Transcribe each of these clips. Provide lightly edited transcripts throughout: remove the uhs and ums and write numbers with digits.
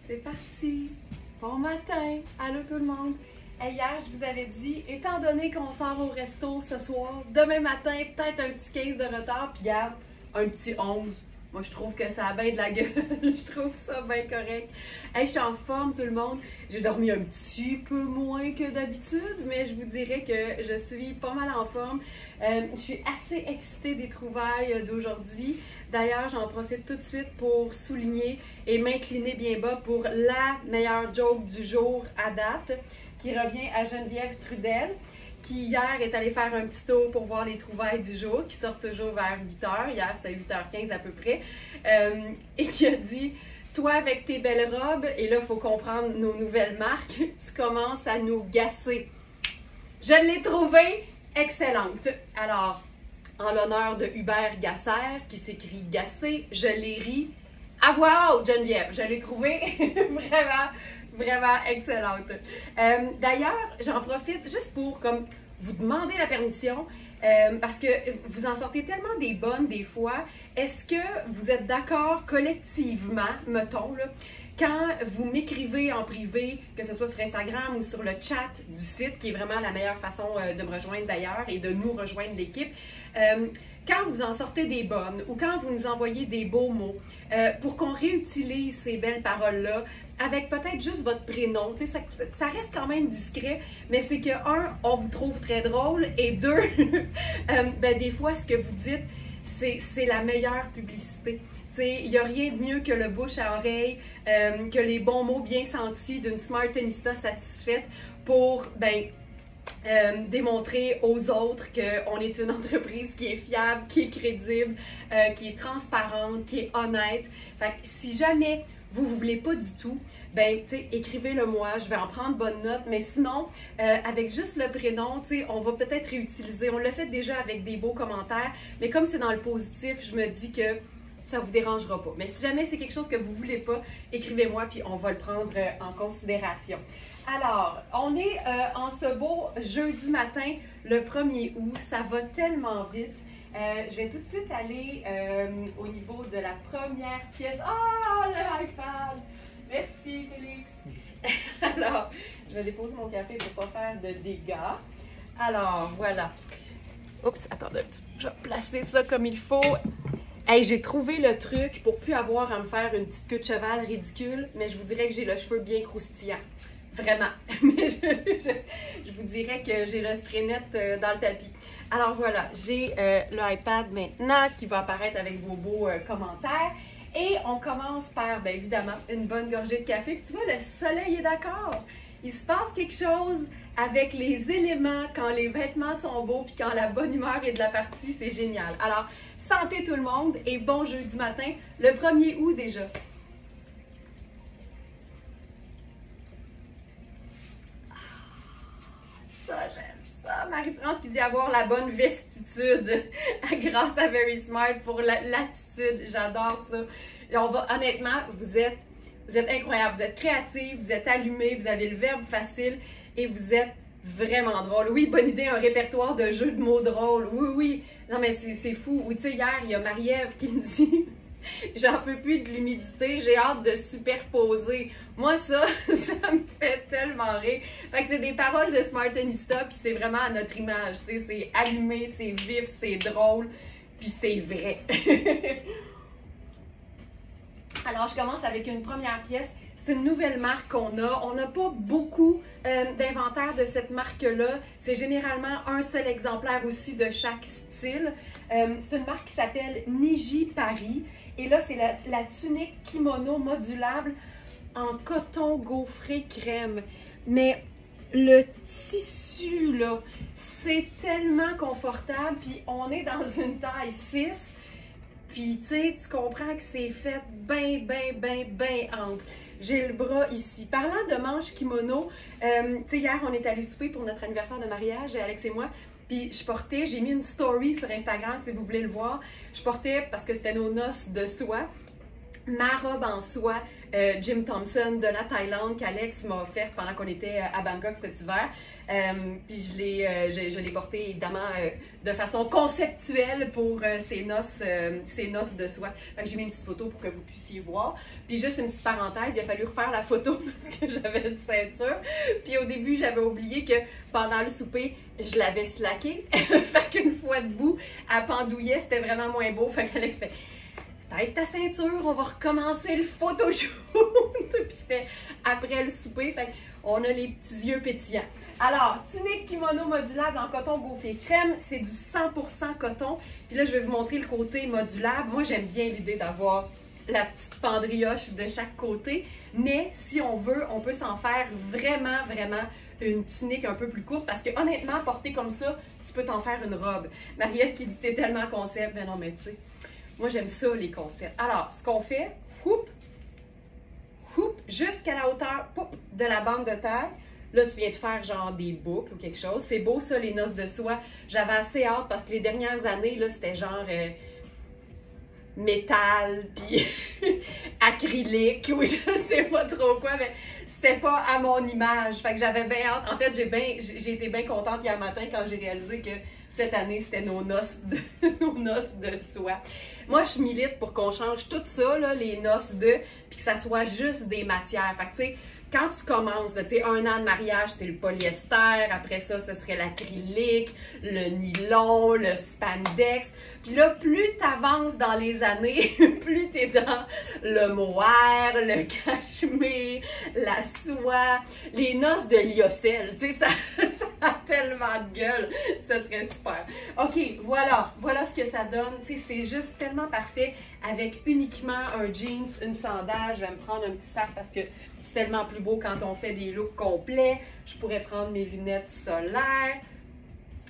C'est parti! Bon matin! Allô tout le monde! Hey, hier, je vous avais dit, étant donné qu'on sort au resto ce soir, demain matin, peut-être un petit 15 de retard, puis regarde, un petit 11. Moi, je trouve que ça a bien de la gueule. Je trouve ça bien correct. Hey, je suis en forme, tout le monde. J'ai dormi un petit peu moins que d'habitude, mais je vous dirais que je suis pas mal en forme. Je suis assez excitée des trouvailles d'aujourd'hui. D'ailleurs, j'en profite tout de suite pour souligner et m'incliner bien bas pour la meilleure joke du jour à date, qui revient à Geneviève Trudel, qui hier est allée faire un petit tour pour voir les trouvailles du jour, qui sortent toujours vers 8h, hier c'était 8h15 à peu près, et qui a dit « Toi avec tes belles robes, et là il faut comprendre nos nouvelles marques, tu commences à nous gasser. » Je l'ai trouvée excellente. Alors, en l'honneur de Hubert Gasser, qui s'écrit « Gasser », je l'ai ri à voix haute, Geneviève. Je l'ai trouvée vraiment excellente. D'ailleurs, j'en profite juste pour vous demander la permission, parce que vous en sortez tellement des bonnes des fois. Est-ce que vous êtes d'accord collectivement, mettons, là, quand vous m'écrivez en privé, que ce soit sur Instagram ou sur le chat du site, qui est vraiment la meilleure façon de me rejoindre d'ailleurs et de nous rejoindre l'équipe, quand vous en sortez des bonnes ou quand vous nous envoyez des beaux mots, pour qu'on réutilise ces belles paroles-là, avec peut-être juste votre prénom, tu sais, ça reste quand même discret, mais c'est que, un, on vous trouve très drôle, et deux, ben, des fois, ce que vous dites, c'est la meilleure publicité. Il n'y a rien de mieux que le bouche à oreille, que les bons mots bien sentis d'une Smartenista satisfaite pour, ben, démontrer aux autres qu'on est une entreprise qui est fiable, qui est crédible, qui est transparente, qui est honnête. Fait que si jamais vous ne voulez pas du tout, ben, tu sais, écrivez-le moi, je vais en prendre bonne note, mais sinon, avec juste le prénom, tu sais, on va peut-être réutiliser. On l'a fait déjà avec des beaux commentaires, mais comme c'est dans le positif, je me dis que ça ne vous dérangera pas. Mais si jamais c'est quelque chose que vous ne voulez pas, écrivez-moi, puis on va le prendre en considération. Alors, on est en ce beau jeudi matin, le 1er août. Ça va tellement vite. Je vais tout de suite aller au niveau de la première pièce. Ah, le iPad! Merci, Félix! Alors, je vais déposer mon café pour ne pas faire de dégâts. Alors, voilà. Oups, attendez, je vais placer ça comme il faut. Hey, j'ai trouvé le truc pour plus avoir à me faire une petite queue de cheval ridicule, mais je vous dirais que j'ai le cheveu bien croustillant. Vraiment. Mais je vous dirais que j'ai le spray net dans le tapis. Alors voilà, j'ai l'iPad maintenant qui va apparaître avec vos beaux commentaires. Et on commence par, bien évidemment, une bonne gorgée de café. Puis tu vois, le soleil est d'accord. Il se passe quelque chose avec les éléments quand les vêtements sont beaux puis quand la bonne humeur est de la partie, c'est génial. Alors, santé tout le monde et bon jeudi matin, le 1er août déjà. Ça, j'aime ça. Marie-France qui dit avoir la bonne vestitude grâce à Very Smart pour l'attitude. J'adore ça. Honnêtement, vous êtes incroyable. Vous êtes créative, vous êtes allumé, vous avez le verbe facile et vous êtes vraiment drôle. Oui, bonne idée, un répertoire de jeux de mots drôles. Oui, oui. Non, mais c'est fou. Oui, tu sais, hier, il y a Marie-Ève qui me dit « J'en peux plus de l'humidité, j'ai hâte de superposer. » Moi, ça me fait tellement rire. Fait que c'est des paroles de Smartenista, puis c'est vraiment à notre image. Tu sais, c'est allumé, c'est vif, c'est drôle, puis c'est vrai. Alors, je commence avec une première pièce. C'est une nouvelle marque qu'on a. On n'a pas beaucoup d'inventaire de cette marque-là. C'est généralement un seul exemplaire aussi de chaque style. C'est une marque qui s'appelle Niji Paris. Et là, c'est la tunique kimono modulable en coton gaufré crème. Mais le tissu, là, c'est tellement confortable. Puis on est dans une taille 6. Puis, tu sais, tu comprends que c'est fait bien ample. J'ai le bras ici. Parlant de manches kimono, tu sais, hier, on est allé souper pour notre anniversaire de mariage, Alex et moi. Puis, j'ai mis une story sur Instagram, si vous voulez le voir. Je portais, parce que c'était nos noces de soie, ma robe en soie Jim Thompson de la Thaïlande qu'Alex m'a offerte pendant qu'on était à Bangkok cet hiver. Puis je l'ai portée évidemment de façon conceptuelle pour ces noces de soie. Fait que j'ai mis une petite photo pour que vous puissiez voir. Puis juste une petite parenthèse, il a fallu refaire la photo parce que j'avais une ceinture. Puis au début, j'avais oublié que pendant le souper, je l'avais slacké. Fait qu'une fois debout, elle pendouillait, c'était vraiment moins beau. Fait qu'Alex fait... Tête ta ceinture, on va recommencer le photoshoot. Puis c'était après le souper, fait on a les petits yeux pétillants. Alors, tunique kimono modulable en coton gaufré crème, c'est du 100% coton. Puis là, je vais vous montrer le côté modulable. Moi, j'aime bien l'idée d'avoir la petite pendrioche de chaque côté. Mais si on veut, on peut s'en faire vraiment, vraiment une tunique un peu plus courte. Parce que honnêtement, porter comme ça, tu peux t'en faire une robe. Marie-Ève qui dit t'es tellement concept. Ben non, mais tu sais. Moi, j'aime ça, les concepts. Alors, ce qu'on fait, jusqu'à la hauteur de la bande de taille. Là, tu viens de faire genre des boucles ou quelque chose. C'est beau, ça, les noces de soie. J'avais assez hâte parce que les dernières années, là, c'était genre métal, puis acrylique, ou je sais pas trop quoi, mais c'était pas à mon image. Fait que j'avais bien hâte. En fait, j'ai été bien contente hier matin quand j'ai réalisé que cette année, c'était nos noces de soie. Moi, je milite pour qu'on change tout ça, là, les noces puis que ça soit juste des matières. Fait que, tu sais, quand tu commences, tu sais, 1 an de mariage, c'est le polyester. Après ça, ce serait l'acrylique, le nylon, le spandex. Puis là, plus tu avances dans les années, plus tu es dans le mohair, le cachemire, la soie, les noces de lyocell. Tu sais, ça a tellement de gueule. Ce serait super. OK, voilà ce que ça donne. Tu sais, c'est juste tellement parfait avec uniquement un jeans, une sandale. Je vais me prendre un petit sac parce que c'est tellement plus beau quand on fait des looks complets. Je pourrais prendre mes lunettes solaires.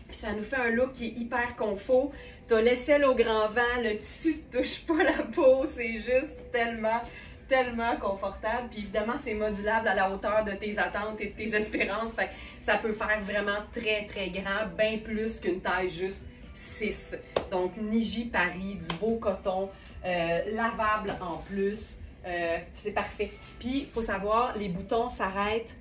Puis ça nous fait un look qui est hyper confort. Tu as l'aisselle au grand vent, le tissu ne touche pas la peau. C'est juste tellement confortable. Puis évidemment, c'est modulable à la hauteur de tes attentes et de tes espérances. Fait que ça peut faire vraiment très, très grand, bien plus qu'une taille juste 6. Donc, Niji Paris, du beau coton, lavable en plus. C'est parfait. Puis, il faut savoir, les boutons s'arrêtent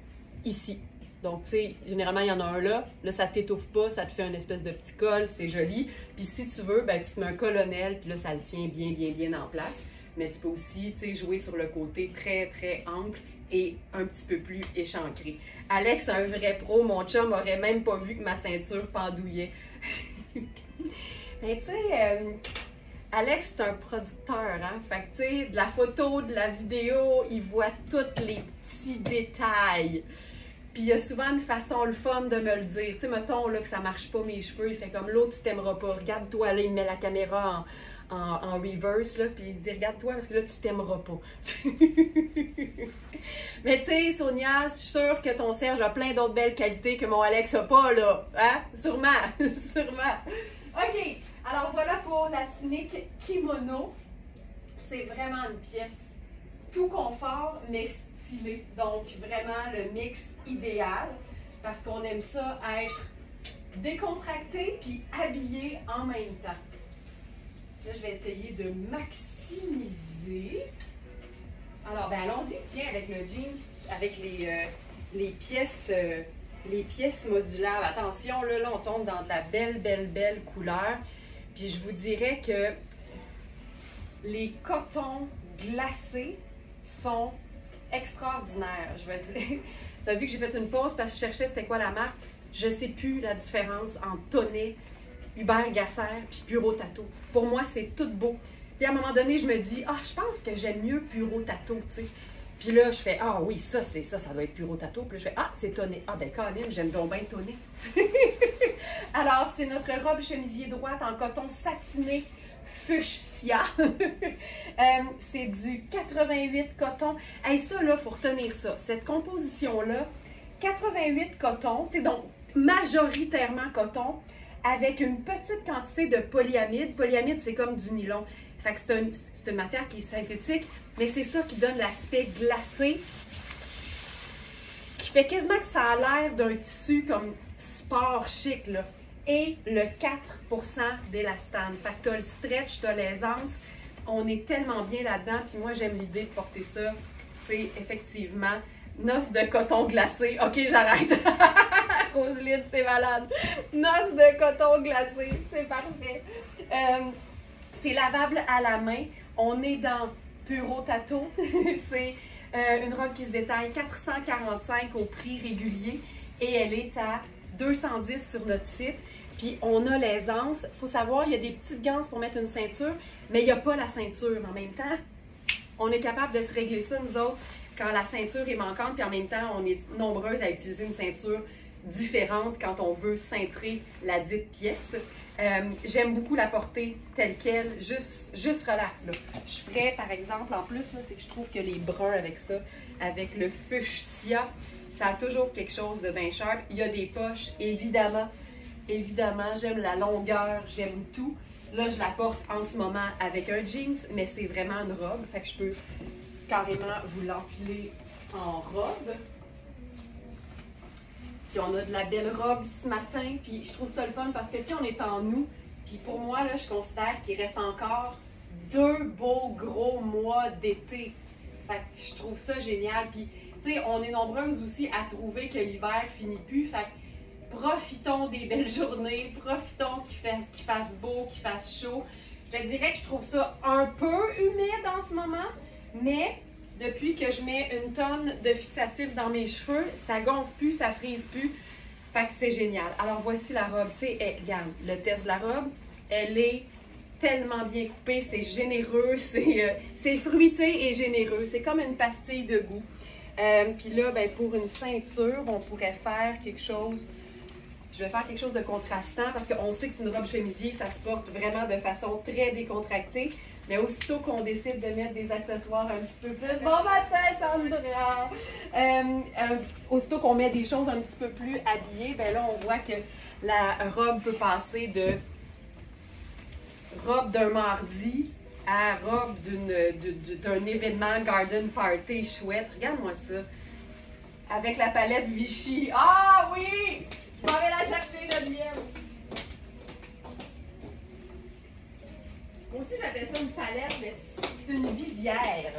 ici. Donc, tu sais, généralement, il y en a un là. Là, ça ne t'étouffe pas, ça te fait une espèce de petit col, c'est joli. Puis, si tu veux, ben, tu te mets un colonel, puis là, ça le tient bien en place. Mais tu peux aussi, tu sais, jouer sur le côté très, très ample et un petit peu plus échancré. Alex, un vrai pro, mon chum aurait même pas vu que ma ceinture pendouillait. Mais tu sais... Alex, c'est un producteur, hein? Fait que, tu sais, de la photo, de la vidéo, il voit tous les petits détails. Puis, il y a souvent une façon le fun de me le dire. Tu sais, mettons, là, que ça marche pas mes cheveux, il fait comme l'autre, tu t'aimeras pas. Regarde-toi, là, il met la caméra en reverse, là, puis il dit, regarde-toi, parce que là, tu t'aimeras pas. Mais, tu sais, Sonia, je suis sûre que ton Serge a plein d'autres belles qualités que mon Alex a pas, là. Hein? Sûrement, sûrement. OK. Alors voilà pour la tunique kimono. C'est vraiment une pièce tout confort mais stylée. Donc vraiment le mix idéal parce qu'on aime ça être décontracté puis habillé en même temps. Là, je vais essayer de maximiser. Alors, ben allons-y, tiens, avec le jeans, avec les pièces modulables. Attention, là, on tombe dans de la belle couleur. Puis je vous dirais que les cotons glacés sont extraordinaires, je vais dire. Tu as vu que j'ai fait une pause parce que je cherchais c'était quoi la marque. Je ne sais plus la différence entre Tonnet, Hubert Gasser puis Puro Tato. Pour moi, c'est tout beau. Puis à un moment donné, je me dis, ah, je pense que j'aime mieux Puro Tato, tu sais. Puis là, je fais, ah oui, ça doit être Puro Tato. Puis là, je fais, ah, c'est Tonnet. Ah, ben, Colin, j'aime donc bien Tonnet. Alors, c'est notre robe chemisier droite en coton satiné fuchsia. C'est du 88 coton. Hey, ça, là, il faut retenir ça. Cette composition-là, 88 coton, tu sais, donc majoritairement coton, avec une petite quantité de polyamide. Polyamide, c'est comme du nylon. Fait que c'est une matière qui est synthétique, mais c'est ça qui donne l'aspect glacé, qui fait quasiment que ça a l'air d'un tissu comme sport chic, là. Et le 4% d'élastane. Fait que tu as le stretch, tu as l'aisance. on est tellement bien là-dedans. Puis moi, j'aime l'idée de porter ça, tu sais, effectivement. Noces de coton glacé. OK, j'arrête. Roselyne, c'est malade. Noces de coton glacé, c'est parfait. C'est lavable à la main. On est dans Puro Tato. C'est une robe qui se détaille 445 au prix régulier et elle est à 210 sur notre site. Puis on a l'aisance. Il faut savoir, il y a des petites ganses pour mettre une ceinture, mais il n'y a pas la ceinture. En même temps, on est capable de se régler ça, nous autres, quand la ceinture est manquante, puis en même temps, on est nombreuses à utiliser une ceinture différente quand on veut cintrer la dite pièce. J'aime beaucoup la porter telle qu'elle, juste relax. Là. Je ferais, par exemple, en plus, c'est que je trouve que les bruns avec ça, avec le fuchsia, ça a toujours quelque chose de bien sharp. Il y a des poches, évidemment, j'aime la longueur, j'aime tout. Là, je la porte en ce moment avec un jeans, mais c'est vraiment une robe, fait que je peux carrément vous l'enfiler en robe. Puis on a de la belle robe ce matin, puis je trouve ça le fun parce que, tu sais, on est en août, puis pour moi, là, je considère qu'il reste encore 2 beaux gros mois d'été. Fait que je trouve ça génial, puis, tu sais, on est nombreuses aussi à trouver que l'hiver finit plus, fait que profitons des belles journées, profitons qu'il fasse beau, qu'il fasse chaud. Je te dirais que je trouve ça un peu humide en ce moment, mais depuis que je mets une tonne de fixatif dans mes cheveux, ça gonfle plus, ça frise plus. Fait que c'est génial. Alors voici la robe. Tu sais, regarde, le test de la robe, elle est tellement bien coupée, c'est généreux, c'est fruité et généreux. C'est comme une pastille de goût. Puis là, ben, pour une ceinture, on pourrait faire quelque chose. Je vais faire quelque chose de contrastant parce qu'on sait que c'est une robe chemisier, ça se porte vraiment de façon très décontractée. Mais aussitôt qu'on décide de mettre des accessoires un petit peu plus... Bon matin, Sandra! Aussitôt qu'on met des choses un petit peu plus habillées, ben là, on voit que la robe peut passer de robe d'un mardi à robe d'un événement garden party chouette. Regarde-moi ça. Avec la palette Vichy. Ah oui! Je m'en vais la chercher, le miel. Moi aussi, j'appelle ça une palette, mais c'est une visière.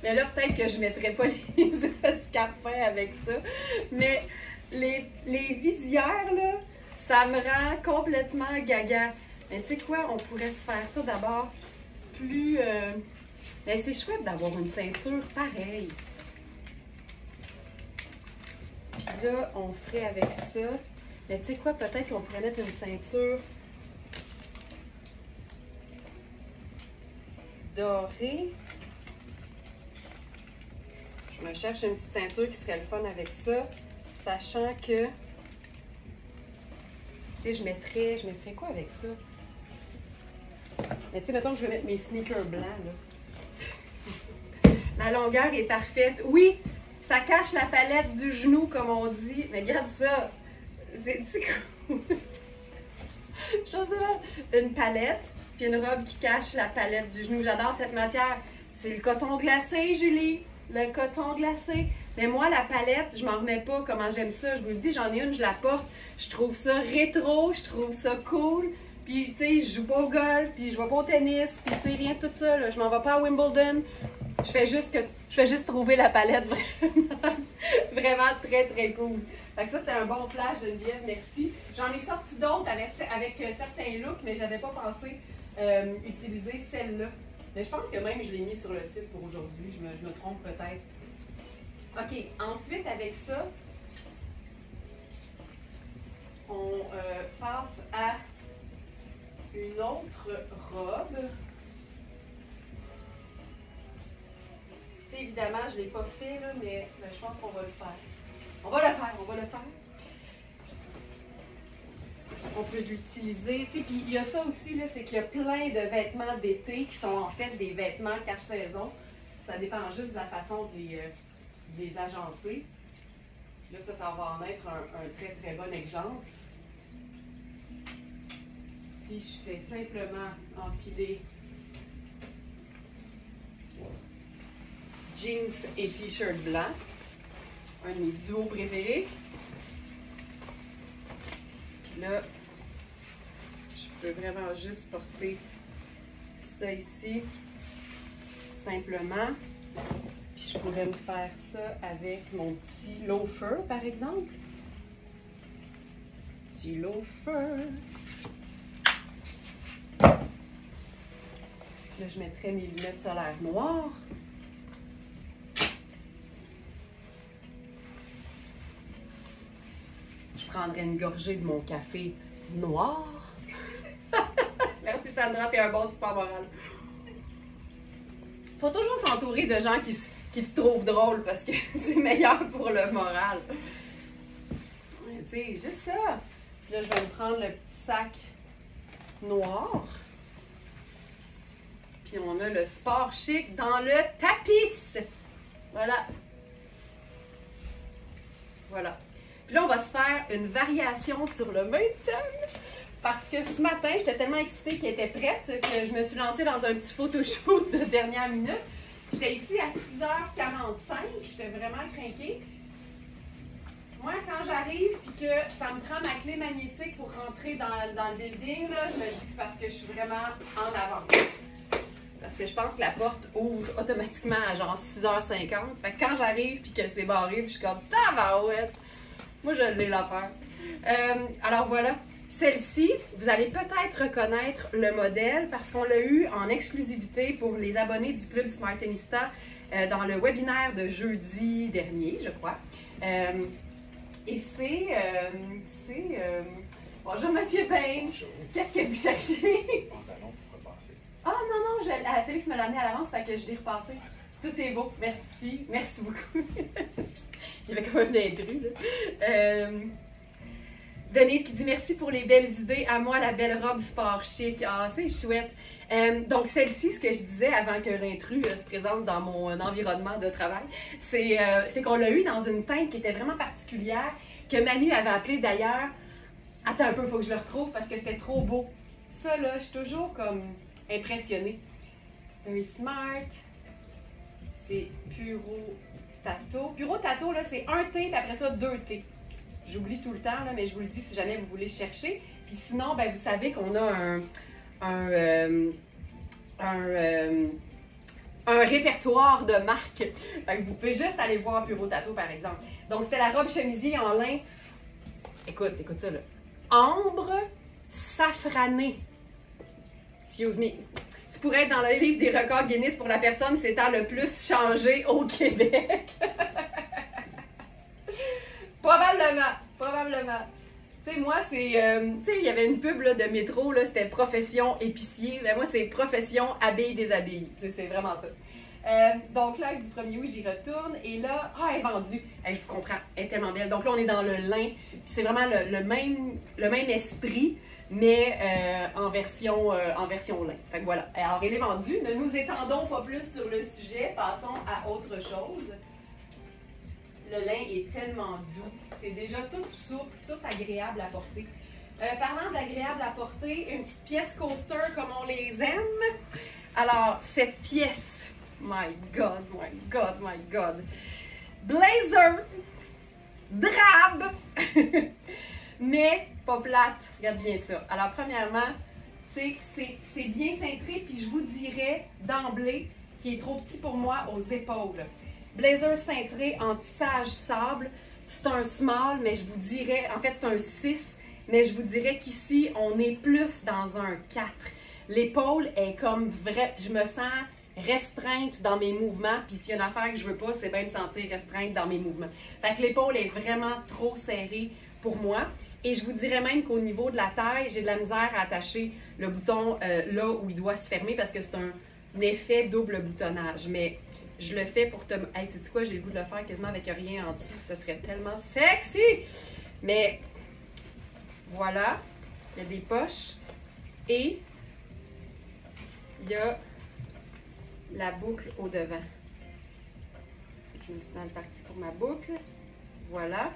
Mais là, peut-être que je ne mettrais pas les escarpins avec ça. Mais les visières, là, ça me rend complètement gaga. Mais tu sais quoi, on pourrait se faire ça d'abord plus... Mais c'est chouette d'avoir une ceinture pareille. Puis là, on ferait avec ça. Mais tu sais quoi, peut-être qu'on pourrait mettre une ceinture dorée. Je me cherche une petite ceinture qui serait le fun avec ça, sachant que, tu sais, je mettrais quoi avec ça? Mais tu sais, mettons que je vais mettre mes sneakers blancs, là. La longueur est parfaite. Oui, ça cache la palette du genou, comme on dit. Mais regarde ça. C'est-tu cool? Je trouve ça une palette, puis une robe qui cache la palette du genou. J'adore cette matière. C'est le coton glacé, Julie. Le coton glacé. Mais moi, la palette, je m'en remets pas comment j'aime ça. Je vous le dis, j'en ai une, je la porte. Je trouve ça rétro, je trouve ça cool. Puis, tu sais, je joue pas au golf, puis je vais pas au tennis, puis tu sais, rien de tout ça. Là. Je m'en vais pas à Wimbledon. Je fais juste trouver la palette vraiment très, très cool. Fait que ça, c'était un bon flash, Geneviève, merci. J'en ai sorti d'autres avec certains looks, mais j'avais pas pensé utiliser celle-là. Mais je pense que même je l'ai mis sur le site pour aujourd'hui. Je me trompe peut-être. OK. Ensuite, avec ça, on passe à une autre robe. Tu sais, évidemment, je ne l'ai pas fait, là, mais je pense qu'on va le faire. On va le faire. On peut l'utiliser. Tu sais, puis il y a ça aussi, là, c'est qu'il y a plein de vêtements d'été qui sont en fait des vêtements 4 saisons. Ça dépend juste de la façon de les agencer. Là, ça va en être un très, très bon exemple. Si je fais simplement enfiler jeans et t-shirt blanc, un de mes duos préférés. Puis là, je Je veux vraiment juste porter ça ici, simplement. Puis je pourrais me faire ça avec mon petit loafer, par exemple. Petit loafer. Là, je mettrais mes lunettes solaires noires. Je prendrais une gorgée de mon café noir. Merci Sandra, t'es un bon super moral. Faut toujours s'entourer de gens qui te trouvent drôle parce que c'est meilleur pour le moral. Tu sais, juste ça. Puis là, je vais me prendre le petit sac noir. Puis on a le sport chic dans le tapis. Voilà. Voilà. Puis là, on va se faire une variation sur le même thème. Parce que ce matin, j'étais tellement excitée qu'elle était prête que je me suis lancée dans un petit photoshoot de dernière minute. J'étais ici à 6h45. J'étais vraiment crinquée. Moi, quand j'arrive et que ça me prend ma clé magnétique pour rentrer dans le building, là, je me dis que c'est parce que je suis vraiment en avance. Parce que je pense que la porte ouvre automatiquement à genre 6h50. Fait que quand j'arrive et que c'est barré, je suis comme tabarouette. Moi, je l'ai l'affaire. Alors voilà. Celle-ci, vous allez peut-être reconnaître le modèle parce qu'on l'a eu en exclusivité pour les abonnés du Club Smartenista dans le webinaire de jeudi dernier, je crois. Et c'est... Bonjour, Monsieur Payne. Qu'est-ce que vous cherchez? Pantalon pour repasser. Ah non, Félix me l'a amené à l'avance, fait que je l'ai repassé. Tout est beau. Merci. Merci beaucoup. Il y avait quand même d'intrus, là. Denise qui dit merci pour les belles idées. À moi, la belle robe sport chic. Ah, c'est chouette. Donc, celle-ci, ce que je disais avant que l'intrus se présente dans mon environnement de travail, c'est qu'on l'a eu dans une teinte qui était vraiment particulière, que Manu avait appelé d'ailleurs. Attends un peu, il faut que je le retrouve parce que c'était trop beau. Ça, là, je suis toujours comme impressionnée. Very smart. C'est Puro Tato. Puro Tato, là, c'est un thé, puis après ça, 2 thés. J'oublie tout le temps, là, mais je vous le dis si jamais vous voulez chercher. Puis sinon, ben, vous savez qu'on a un répertoire de marques. Fait que vous pouvez juste aller voir Puro Tato, par exemple. Donc, c'était la robe chemisier en lin. Écoute ça, là. Ambre safranée. Excuse me. Tu pourrais être dans le livre des records Guinness pour la personne s'étant le plus changée au Québec. Probablement. Tu sais, moi, c'est... tu sais, il y avait une pub là, de métro, là, c'était profession épicier. Ben, moi, c'est profession habille-déshabille. C'est vraiment ça. Donc là, du 1er août, j'y retourne. Et là, elle est vendue. Hey, je vous comprends, elle est tellement belle. Donc là, on est dans le lin. Puis c'est vraiment le même esprit, mais en version lin. Fait que voilà. Alors, elle est vendue. Ne nous étendons pas plus sur le sujet. Passons à autre chose. Le lin est tellement doux. C'est déjà tout souple, tout agréable à porter. Parlant d'agréable à porter, une petite pièce coaster comme on les aime. Alors, cette pièce, my God. Blazer, drabe, mais pas plate. Regarde bien ça. Alors, premièrement, c'est bien cintré, puis je vous dirais d'emblée qu'il est trop petit pour moi aux épaules. Blazer cintré en tissage sable, c'est un small, mais je vous dirais, en fait c'est un 6, mais je vous dirais qu'ici on est plus dans un 4. L'épaule est comme vrai, je me sens restreinte dans mes mouvements, puis s'il y a une affaire que je veux pas, c'est bien me sentir restreinte dans mes mouvements. Fait que l'épaule est vraiment trop serrée pour moi. Et je vous dirais même qu'au niveau de la taille, j'ai de la misère à attacher le bouton là où il doit se fermer parce que c'est un effet double boutonnage. Mais je le fais pour te... Hey, sais-tu quoi? J'ai le goût de le faire quasiment avec rien en dessous. Ce serait tellement sexy! Mais voilà. Il y a des poches. Et il y a la boucle au devant. Je me suis mal partie pour ma boucle. Voilà.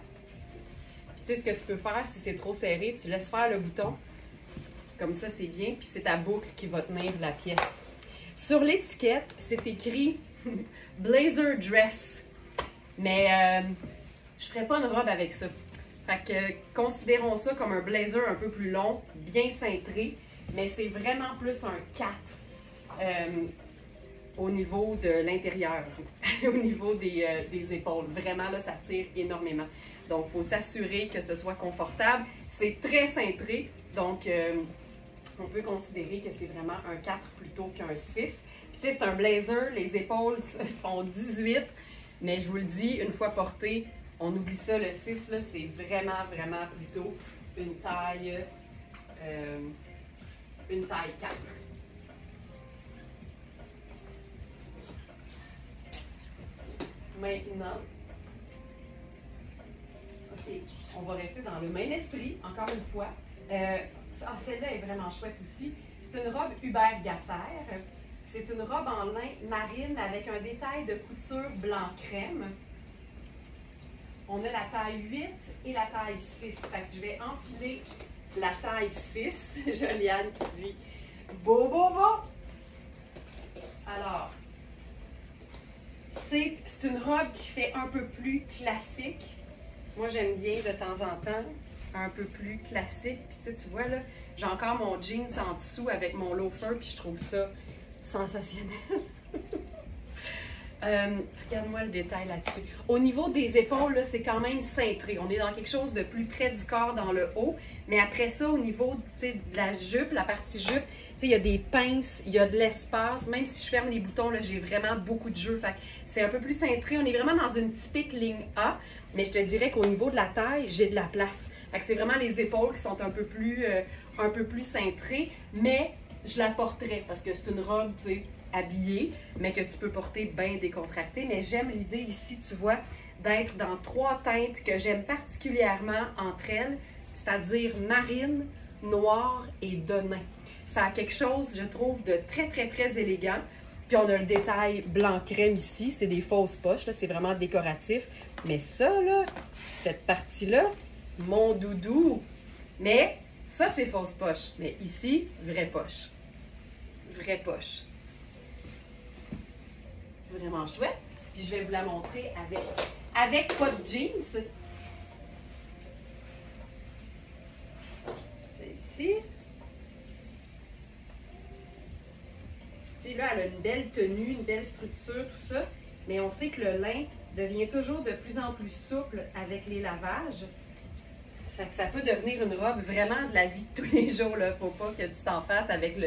Puis tu sais ce que tu peux faire si c'est trop serré, tu laisses faire le bouton. Comme ça, c'est bien. Puis c'est ta boucle qui va tenir la pièce. Sur l'étiquette, c'est écrit Blazer Dress. Mais je ferais pas une robe avec ça. Fait que considérons ça comme un blazer un peu plus long, bien cintré. mais c'est vraiment plus un 4 au niveau de l'intérieur, au niveau des épaules. Vraiment, là, ça tire énormément. Donc, il faut s'assurer que ce soit confortable. C'est très cintré, donc on peut considérer que c'est vraiment un 4 plutôt qu'un 6. Puis, tu sais, c'est un blazer, les épaules font 18, mais je vous le dis, une fois porté, on oublie ça, le 6, là, c'est vraiment, vraiment plutôt une taille 4. Maintenant, OK, on va rester dans le même esprit, encore une fois. Celle-là est vraiment chouette aussi. C'est une robe Hubert Gasser. C'est une robe en lin marine avec un détail de couture blanc crème. On a la taille 8 et la taille 6. Fait que je vais enfiler la taille 6. Joliane qui dit « Beau, beau, beau! » Alors, c'est une robe qui fait un peu plus classique. Moi, j'aime bien de temps en temps un peu plus classique. Puis tu vois, là, j'ai encore mon jeans en dessous avec mon loafer, puis je trouve ça sensationnel. Regarde-moi le détail là-dessus. Au niveau des épaules, c'est quand même cintré. On est dans quelque chose de plus près du corps dans le haut. Mais après ça, au niveau de la jupe, la partie jupe, il y a des pinces, il y a de l'espace. Même si je ferme les boutons, j'ai vraiment beaucoup de jeu. C'est un peu plus cintré. On est vraiment dans une typique ligne A. Mais je te dirais qu'au niveau de la taille, j'ai de la place. C'est vraiment les épaules qui sont un peu plus cintrées. Mais je la porterais parce que c'est une robe, tu sais, habillée, mais que tu peux porter bien décontractée. Mais j'aime l'idée ici, tu vois, d'être dans 3 teintes que j'aime particulièrement entre elles, c'est-à-dire marine, noir et denain. Ça a quelque chose, je trouve, de très, très, très élégant. Puis on a le détail blanc crème ici, c'est des fausses poches, c'est vraiment décoratif. Mais ça, là, cette partie-là, mon doudou. Mais ça, c'est fausse poche. Mais ici, vraie poche. Vraie poche. Vraiment chouette. Puis je vais vous la montrer avec pas de jeans. C'est ici. Tu sais, là, elle a une belle tenue, une belle structure, tout ça. Mais on sait que le lin devient toujours de plus en plus souple avec les lavages. Fait que ça peut devenir une robe vraiment de la vie de tous les jours. Il ne faut pas que tu t'en fasses avec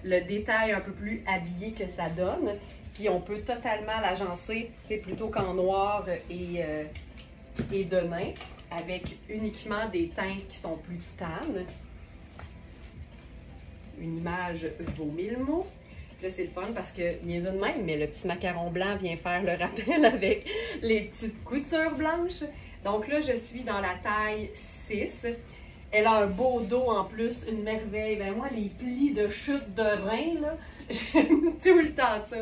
le détail un peu plus habillé que ça donne. Puis on peut totalement l'agencer, plutôt qu'en noir et denain, avec uniquement des teintes qui sont plus tannes. Une image vaut 1000 mots. Puis là, c'est le fun parce que, niaiseux de même, mais le petit macaron blanc vient faire le rappel avec les petites coutures blanches. Donc là, je suis dans la taille 6. Elle a un beau dos en plus, une merveille. Ben moi, les plis de chute de rein, là, j'aime tout le temps ça.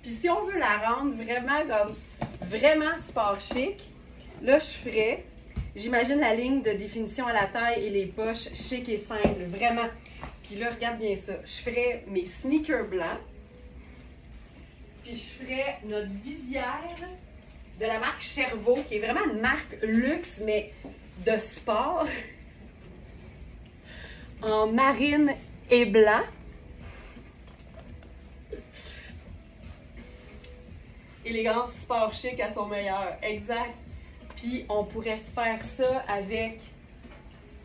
Puis si on veut la rendre vraiment comme vraiment sport chic, là, je ferais, j'imagine la ligne de définition à la taille et les poches chic et simple, vraiment. Puis là, regarde bien ça. Je ferais mes sneakers blancs. Puis je ferais notre visière de la marque Chervaux, qui est vraiment une marque luxe, mais de sport, en marine et blanc. Élégance sport chic à son meilleur, exact. Puis on pourrait se faire ça avec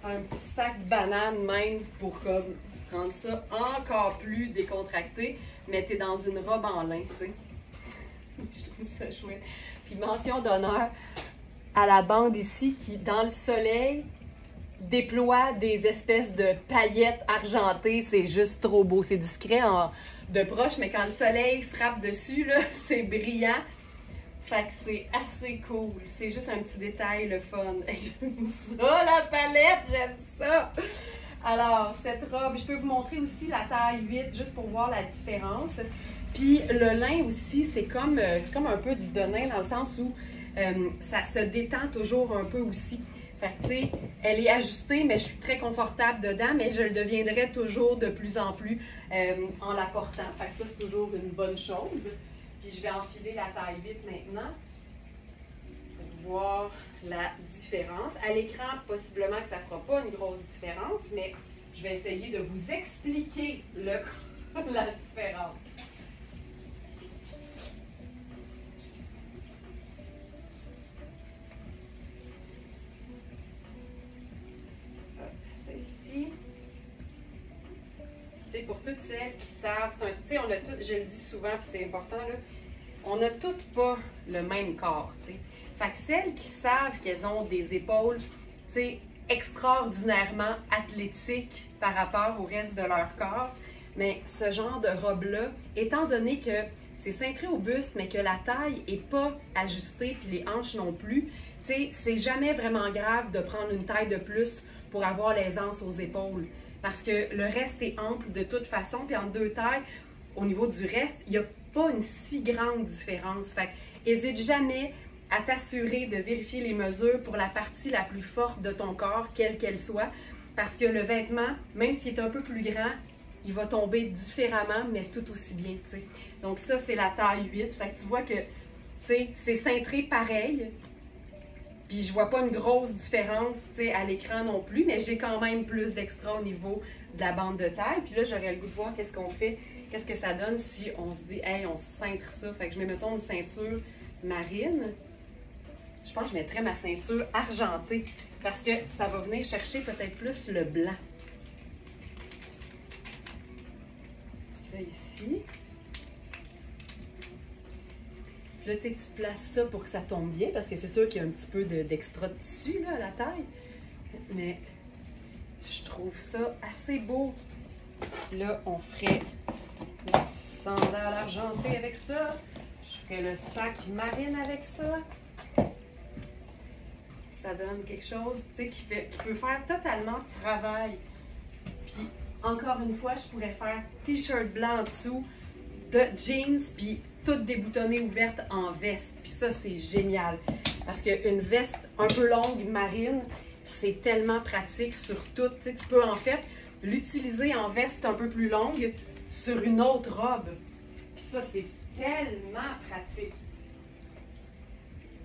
un petit sac banane même pour comme rendre ça encore plus décontracté, mais t'es dans une robe en lin, tu sais. Je trouve ça chouette. Puis mention d'honneur à la bande ici qui, dans le soleil, déploie des espèces de paillettes argentées. C'est juste trop beau. C'est discret de proche, mais quand le soleil frappe dessus, là, c'est brillant. Fait que c'est assez cool. C'est juste un petit détail, le fun. J'aime ça, la palette! J'aime ça! Alors, cette robe, je peux vous montrer aussi la taille 8, juste pour voir la différence. Puis le lin aussi, c'est comme un peu du denain dans le sens où ça se détend toujours un peu aussi. Fait que, tu sais, elle est ajustée, mais je suis très confortable dedans, mais je le deviendrai toujours de plus en plus en la portant. Fait que ça, c'est toujours une bonne chose. Puis je vais enfiler la taille 8 maintenant pour voir la différence. À l'écran, possiblement que ça ne fera pas une grosse différence, mais je vais essayer de vous expliquer la différence. Pour toutes celles qui savent, tu sais, on a toutes, je le dis souvent, puis c'est important, là, on n'a toutes pas le même corps, tu sais. Fait que celles qui savent qu'elles ont des épaules, tu sais, extraordinairement athlétiques par rapport au reste de leur corps, mais ce genre de robe-là, étant donné que c'est cintré au buste, mais que la taille n'est pas ajustée, puis les hanches non plus, tu sais, c'est jamais vraiment grave de prendre une taille de plus pour avoir l'aisance aux épaules. Parce que le reste est ample de toute façon, puis en deux tailles, au niveau du reste, il n'y a pas une si grande différence. Fait n'hésite jamais à t'assurer de vérifier les mesures pour la partie la plus forte de ton corps, quelle qu'elle soit, parce que le vêtement, même s'il est un peu plus grand, il va tomber différemment, mais tout aussi bien, t'sais. Donc ça, c'est la taille 8. Fait que tu vois que c'est cintré pareil. Puis je vois pas une grosse différence à l'écran non plus, mais j'ai quand même plus d'extra au niveau de la bande de taille. Puis là, j'aurais le goût de voir qu'est-ce qu'on fait, qu'est-ce que ça donne si on se dit, hey, on cintre ça. Fait que je mets, mettons, une ceinture marine. Je pense que je mettrais ma ceinture argentée parce que ça va venir chercher peut-être plus le blanc. Ça ici. Là, tu sais, tu places ça pour que ça tombe bien, parce que c'est sûr qu'il y a un petit peu d'extra de tissu là, à la taille. Mais je trouve ça assez beau. Puis là, on ferait la sandale argentée avec ça. Je ferais le sac marine avec ça. Ça donne quelque chose, tu sais, qui peut faire totalement travail. Puis, encore une fois, je pourrais faire t-shirt blanc en dessous, de jeans, puis toute déboutonnée ouverte en veste. Puis ça, c'est génial. Parce qu'une veste un peu longue, marine, c'est tellement pratique sur tout. Tu sais, tu peux en fait l'utiliser en veste un peu plus longue sur une autre robe. Puis ça, c'est tellement pratique.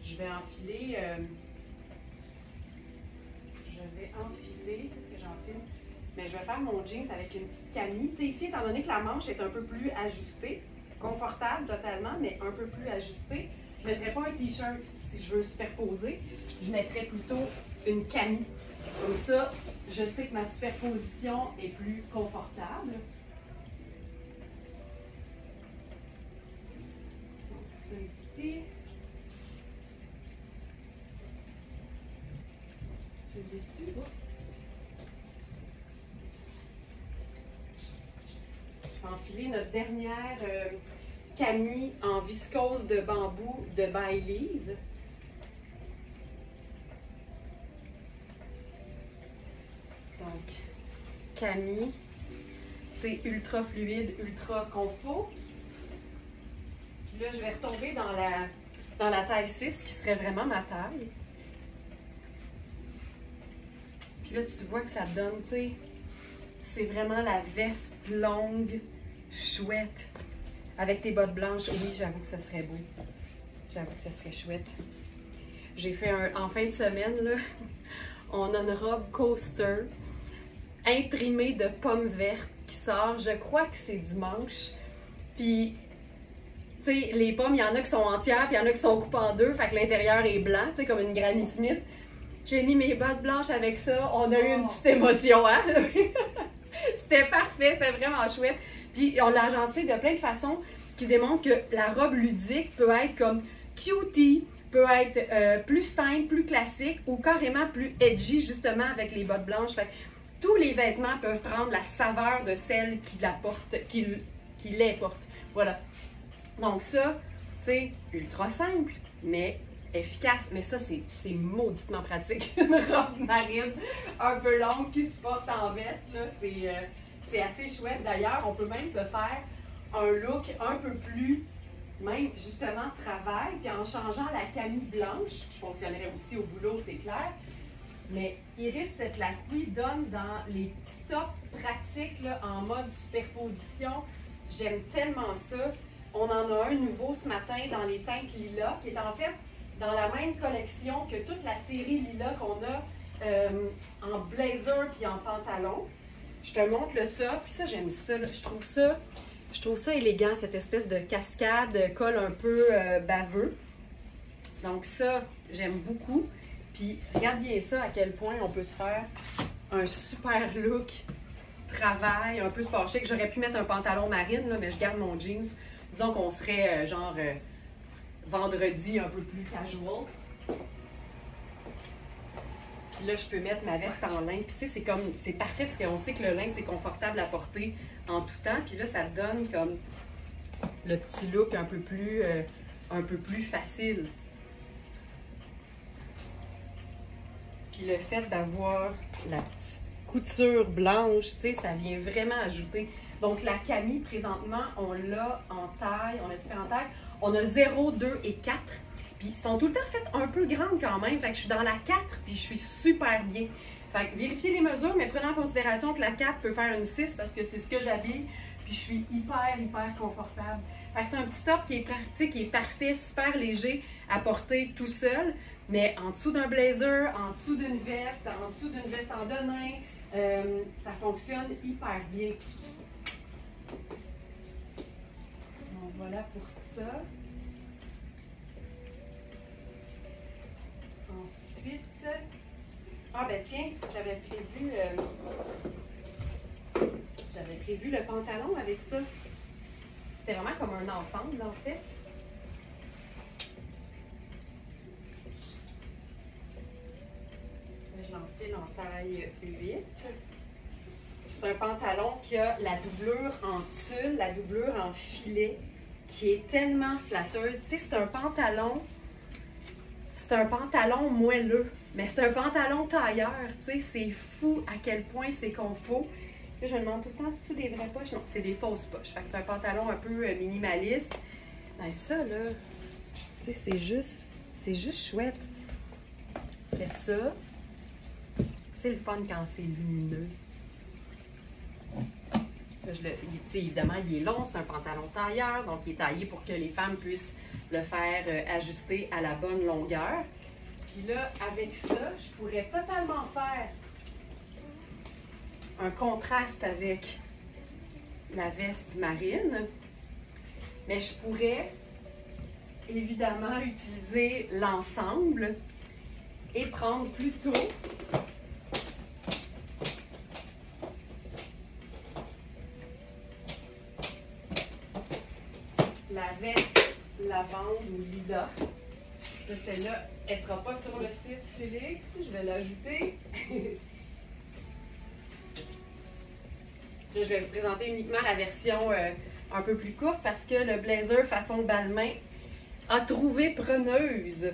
Je vais enfiler... qu'est-ce que j'enfile? Mais je vais faire mon jeans avec une petite camille. Tu sais, ici, étant donné que la manche est un peu plus ajustée, confortable totalement, mais un peu plus ajustée, je ne mettrais pas un t-shirt si je veux superposer. Je mettrais plutôt une camille. Comme ça, je sais que ma superposition est plus confortable. Donc, ça ici. Je l'ai dessus. Je vais enfiler notre dernière camille en viscose de bambou de Baileys. Donc, camille, c'est ultra fluide, ultra confort. Puis là, je vais retomber dans la taille 6, qui serait vraiment ma taille. Puis là, tu vois que ça donne, tu sais, c'est vraiment la veste longue, chouette, avec tes bottes blanches. Oui, j'avoue que ça serait beau. J'avoue que ça serait chouette. J'ai fait en fin de semaine, là, on a une robe coaster imprimée de pommes vertes qui sort, je crois que c'est dimanche. Puis, tu sais, les pommes, il y en a qui sont entières, puis il y en a qui sont coupées en deux, fait que l'intérieur est blanc, tu sais, comme une Granny Smith. J'ai mis mes bottes blanches avec ça, on a eu une petite émotion, hein? C'était parfait, c'était vraiment chouette. Puis on l'a agencé de plein de façons qui démontrent que la robe ludique peut être comme cutie, peut être plus simple, plus classique ou carrément plus edgy justement avec les bottes blanches. Fait que tous les vêtements peuvent prendre la saveur de celle qui la porte, qui les porte. Voilà. Donc ça, tu sais, ultra simple, mais efficace. Mais ça, c'est mauditement pratique. Une robe marine un peu longue qui se porte en veste, là, c'est assez chouette. D'ailleurs, on peut même se faire un look un peu plus, même justement, travail, puis en changeant la camille blanche, qui fonctionnerait aussi au boulot, c'est clair. Mais Iris cette Lacouille donne dans les petits tops pratiques là, en mode superposition. J'aime tellement ça. On en a un nouveau ce matin dans les teintes lilas, qui est en fait dans la même collection que toute la série lilas qu'on a en blazer puis en pantalon. Je te montre le top. Puis ça, j'aime ça, là. Je trouve ça élégant, cette espèce de cascade, col un peu baveux. Donc ça, j'aime beaucoup. Puis regarde bien ça, à quel point on peut se faire un super look travail, un peu sport chic. J'aurais pu mettre un pantalon marine, là, mais je garde mon jeans. Disons qu'on serait vendredi un peu plus casual. Puis là, je peux mettre ma veste en lin. Puis tu sais, c'est parfait parce qu'on sait que le lin, c'est confortable à porter en tout temps. Puis là, ça donne comme le petit look un peu plus facile. Puis le fait d'avoir la petite couture blanche, tu sais, ça vient vraiment ajouter. Donc la Camille, présentement, on l'a en taille, on a différentes tailles. On a 0, 2 et 4. Puis ils sont tout le temps faites un peu grandes quand même. Fait que je suis dans la 4, puis je suis super bien. Fait que vérifiez les mesures, mais prenez en considération que la 4 peut faire une 6 parce que c'est ce que j'habille. Puis je suis hyper confortable. Fait que c'est un petit top qui est pratique, qui est parfait, super léger à porter tout seul. Mais en dessous d'un blazer, en dessous d'une veste, en denim, ça fonctionne hyper bien. Donc voilà pour ça. Ensuite, ah ben tiens, j'avais prévu le pantalon avec ça. C'était vraiment comme un ensemble en fait. Je l'enfile en taille 8. C'est un pantalon qui a la doublure en tulle, la doublure en filet, qui est tellement flatteuse. Tu sais, c'est un pantalon moelleux, mais c'est un pantalon tailleur. Tu sais, c'est fou à quel point c'est confort. Là, je me demande tout le temps, c'est-tu des vraies poches? Non, c'est des fausses poches. Fait que c'est un pantalon un peu minimaliste. Ben ça, là, tu sais, c'est juste chouette. Après ça, c'est le fun quand c'est lumineux. Là, évidemment, il est long, c'est un pantalon tailleur, donc il est taillé pour que les femmes puissent le faire ajuster à la bonne longueur. Puis là, avec ça, je pourrais totalement faire un contraste avec la veste marine, mais je pourrais évidemment utiliser l'ensemble et prendre plutôt la veste lavande ou lilas. Celle-là, elle ne sera pas sur le site Félix. Je vais l'ajouter. Là, je vais vous présenter uniquement la version un peu plus courte parce que le blazer façon Balmain a trouvé preneuse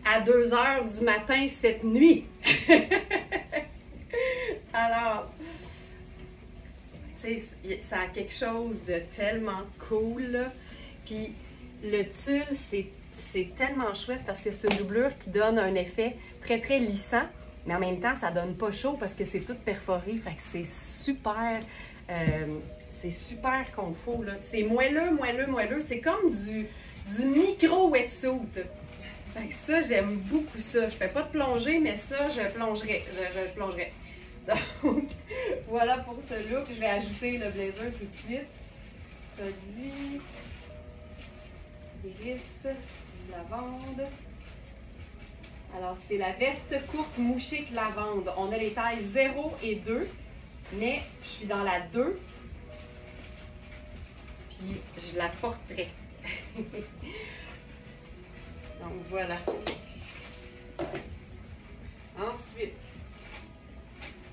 à 2 h du matin cette nuit. Alors, ça a quelque chose de tellement cool, là. Puis le tulle, c'est tellement chouette parce que c'est une doublure qui donne un effet très lissant, mais en même temps, ça donne pas chaud parce que c'est tout perforé. Fait que c'est super confort, là. C'est moelleux. C'est comme du micro wetsuit. Fait que ça, j'aime beaucoup ça. Je fais pas de plongée, mais ça, je plongerai. Je plongerai. Donc, voilà pour ce look. Je vais ajouter le blazer tout de suite. Dit iris, lavande. Alors, c'est la veste courte mouchée lavande. On a les tailles 0 et 2, mais je suis dans la 2. Puis, je la porterai. Donc, voilà. Ensuite,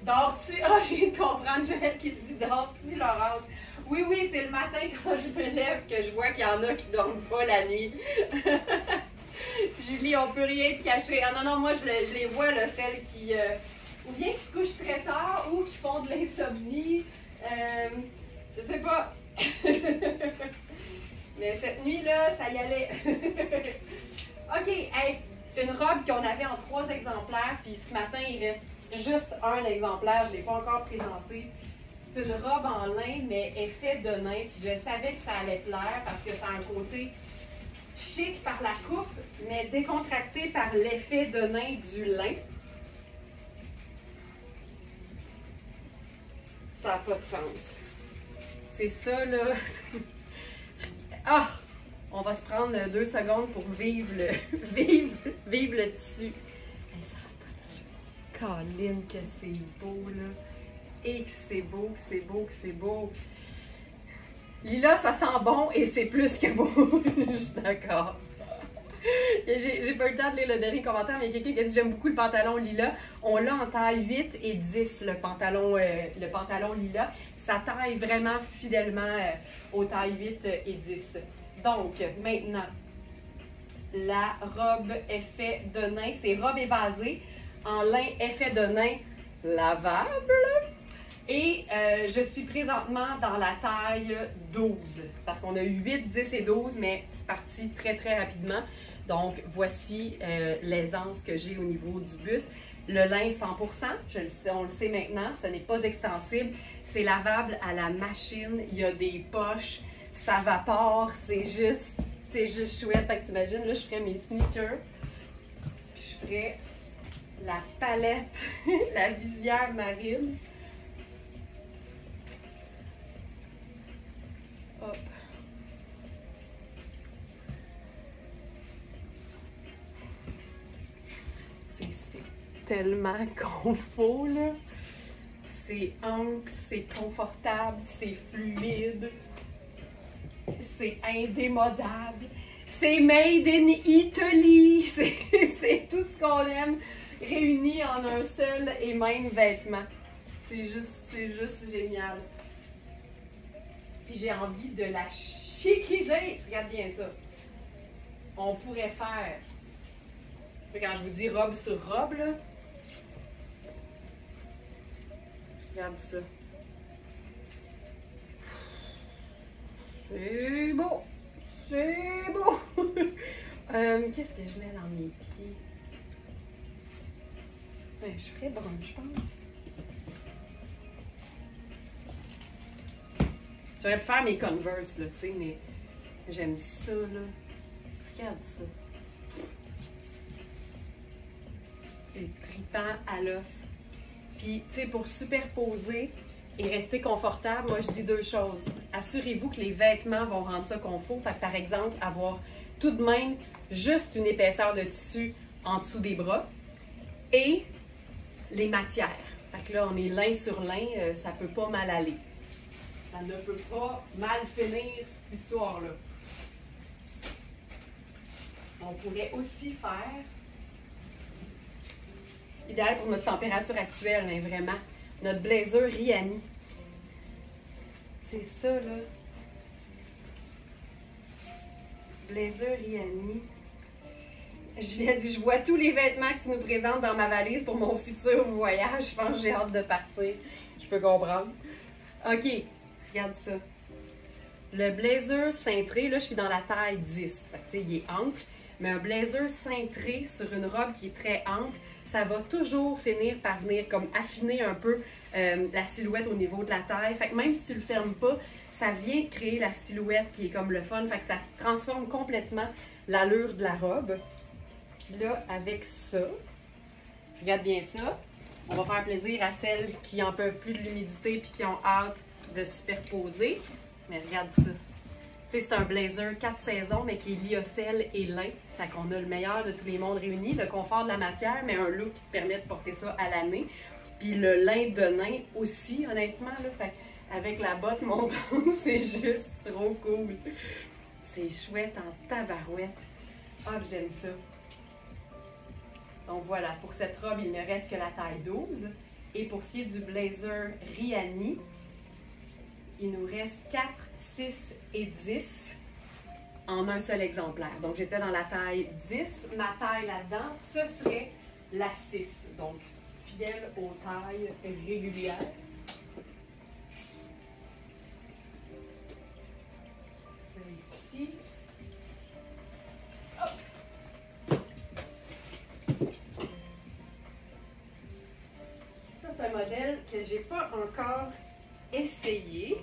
dors-tu? Ah, je viens de comprendre, Joël qui dit dors-tu, Laurence? Oui, c'est le matin quand je me lève que je vois qu'il y en a qui ne dorment pas la nuit. Julie, on peut rien te cacher. Ah non, moi je les vois, là, celles qui, ou bien qui se couchent très tard ou qui font de l'insomnie. Je sais pas. Mais cette nuit-là, ça y allait. OK, hey, une robe qu'on avait en 3 exemplaires, puis ce matin, il reste juste un exemplaire, je ne l'ai pas encore présenté. C'est une robe en lin, mais effet de nain, puis je savais que ça allait plaire parce que ça a un côté chic par la coupe, mais décontracté par l'effet de nain du lin. Ça n'a pas de sens. C'est ça, là. Ah! On va se prendre 2 secondes pour vivre le, vivre le tissu. Hey, ça n'a pas de... Colline, que c'est beau, là. Et que c'est beau, que c'est beau, que c'est beau. Lila, ça sent bon et c'est plus que beau. Je suis d'accord. J'ai pas eu le temps de lire le dernier commentaire, mais il y a quelqu'un qui a dit j'aime beaucoup le pantalon lila. On l'a en taille 8 et 10, le pantalon lila. Ça taille vraiment fidèlement aux tailles 8 et 10. Donc, maintenant, la robe effet de nain, c'est robe évasée en lin effet de nain lavable. Et je suis présentement dans la taille 12, parce qu'on a eu 8, 10 et 12, mais c'est parti très, très rapidement. Donc, voici l'aisance que j'ai au niveau du buste. Le lin 100%, on le sait maintenant, ce n'est pas extensible. C'est lavable à la machine, il y a des poches, ça vapore, c'est juste chouette. Fait que t'imagines, là, je ferais mes sneakers, puis je ferais la palette, la visière marine. Hop. C'est tellement confort, là. C'est ample, c'est confortable, c'est fluide, c'est indémodable, c'est made in Italy, c'est tout ce qu'on aime réuni en un seul et même vêtement. C'est juste génial. Puis j'ai envie de la chiquiser. Regarde bien ça. On pourrait faire, tu sais, quand je vous dis robe sur robe, là, regarde ça. C'est beau. C'est beau. Qu'est-ce que je mets dans mes pieds? Ben, je ferais brun, je pense. J'aurais pu faire mes Converse, là, tu sais, mais j'aime ça, là. Regarde ça. C'est trippant à l'os. Puis, tu sais, pour superposer et rester confortable, moi, je dis 2 choses. Assurez-vous que les vêtements vont rendre ça confort. Fait que, par exemple, avoir tout de même juste une épaisseur de tissu en dessous des bras. Et les matières. Fait que là, on est lin sur lin, ça peut pas mal aller. Ça ne peut pas mal finir, cette histoire-là. On pourrait aussi faire, idéal pour notre température actuelle, mais vraiment, notre blazer Rihanni. C'est ça, là. Blazer Rihanni. Je lui ai dit, je vois tous les vêtements que tu nous présentes dans ma valise pour mon futur voyage. Je pense que j'ai hâte de partir. Je peux comprendre. OK, regarde ça. Le blazer cintré, là, je suis dans la taille 10. Fait que, tu sais, il est ample. Mais un blazer cintré sur une robe qui est très ample, ça va toujours finir par venir comme affiner un peu la silhouette au niveau de la taille. Fait que même si tu le fermes pas, ça vient créer la silhouette qui est comme le fun. Fait que ça transforme complètement l'allure de la robe. Puis là, avec ça, regarde bien ça, on va faire plaisir à celles qui en peuvent plus de l'humidité et qui ont hâte de superposer. Mais regarde ça. Tu sais, c'est un blazer 4 saisons, mais qui est lyocell et lin. Fait qu'on a le meilleur de tous les mondes réunis, le confort de la matière, mais un look qui te permet de porter ça à l'année. Puis le lin de nain aussi, honnêtement, là. Fait avec la botte montante, c'est juste trop cool. C'est chouette en tabarouette. Ah, j'aime ça. Donc voilà, pour cette robe, il ne reste que la taille 12. Et pour ce qui est du blazer Rihanni, il nous reste 4, 6 et 10 en un seul exemplaire. Donc j'étais dans la taille 10. Ma taille là-dedans, ce serait la 6. Donc fidèle aux tailles régulières. Celle-ci. Ça, c'est un modèle que j'ai pas encore essayé.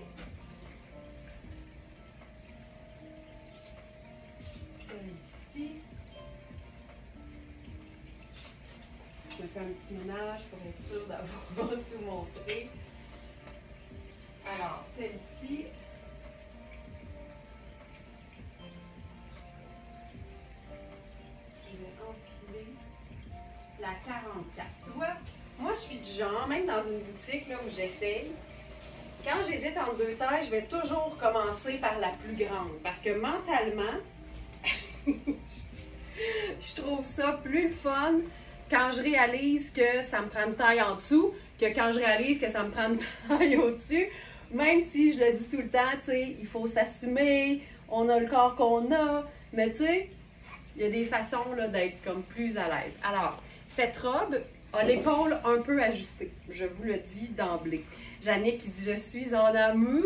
Ici. Je me fais un petit ménage pour être sûre d'avoir tout montré. Alors, celle-ci, je vais enfiler la 44. Tu vois, moi, je suis du genre, même dans une boutique là, où j'essaye, quand j'hésite entre deux tailles, je vais toujours commencer par la plus grande. Parce que mentalement, je trouve ça plus fun quand je réalise que ça me prend une taille en dessous que quand je réalise que ça me prend une taille au-dessus. Même si je le dis tout le temps, tu sais, il faut s'assumer, on a le corps qu'on a, mais tu sais, il y a des façons là, d'être comme plus à l'aise. Alors, cette robe a l'épaule un peu ajustée, je vous le dis d'emblée. Jannick qui dit « Je suis en amour ».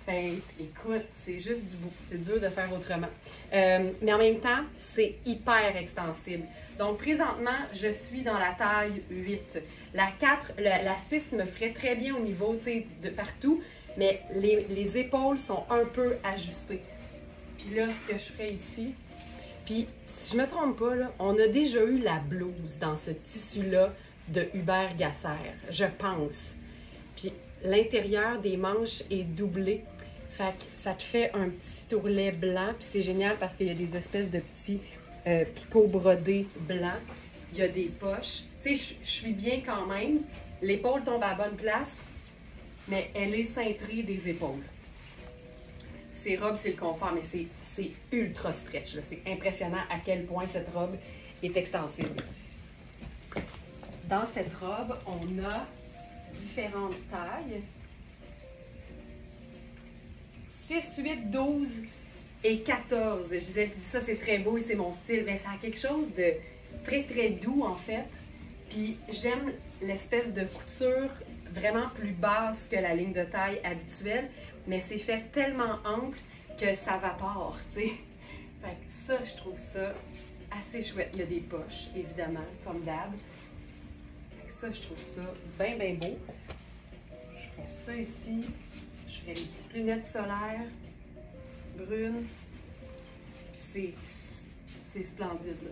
Ben, écoute, c'est juste du bout. C'est dur de faire autrement. Mais en même temps, c'est hyper extensible. Donc, présentement, je suis dans la taille 8. La 4, la 6 me ferait très bien au niveau, tu sais, de partout, mais les épaules sont un peu ajustées. Puis là, ce que je ferais ici, puis si je me trompe pas, là, on a déjà eu la blouse dans ce tissu-là de Hubert Gasser, je pense. Puis l'intérieur des manches est doublé. Fait que ça te fait un petit ourlet blanc. Puis c'est génial parce qu'il y a des espèces de petits picots brodés blancs. Il y a des poches. Tu sais, je suis bien quand même. L'épaule tombe à la bonne place, mais elle est cintrée des épaules. Ces robes, c'est le confort, mais c'est ultra stretch. C'est impressionnant à quel point cette robe est extensible. Dans cette robe, on a différentes tailles. 6, 8, 12 et 14. Je disais, ça c'est très beau et c'est mon style. Bien, ça a quelque chose de très très doux en fait. Puis j'aime l'espèce de couture vraiment plus basse que la ligne de taille habituelle, mais c'est fait tellement ample que ça vapore, tu sais. Fait que ça, je trouve ça assez chouette. Il y a des poches, évidemment, comme d'hab. Fait que ça, je trouve ça bien, bien beau. Je ferai ça ici. Je ferai les petites lunettes solaires, brunes. Puis c'est splendide, là.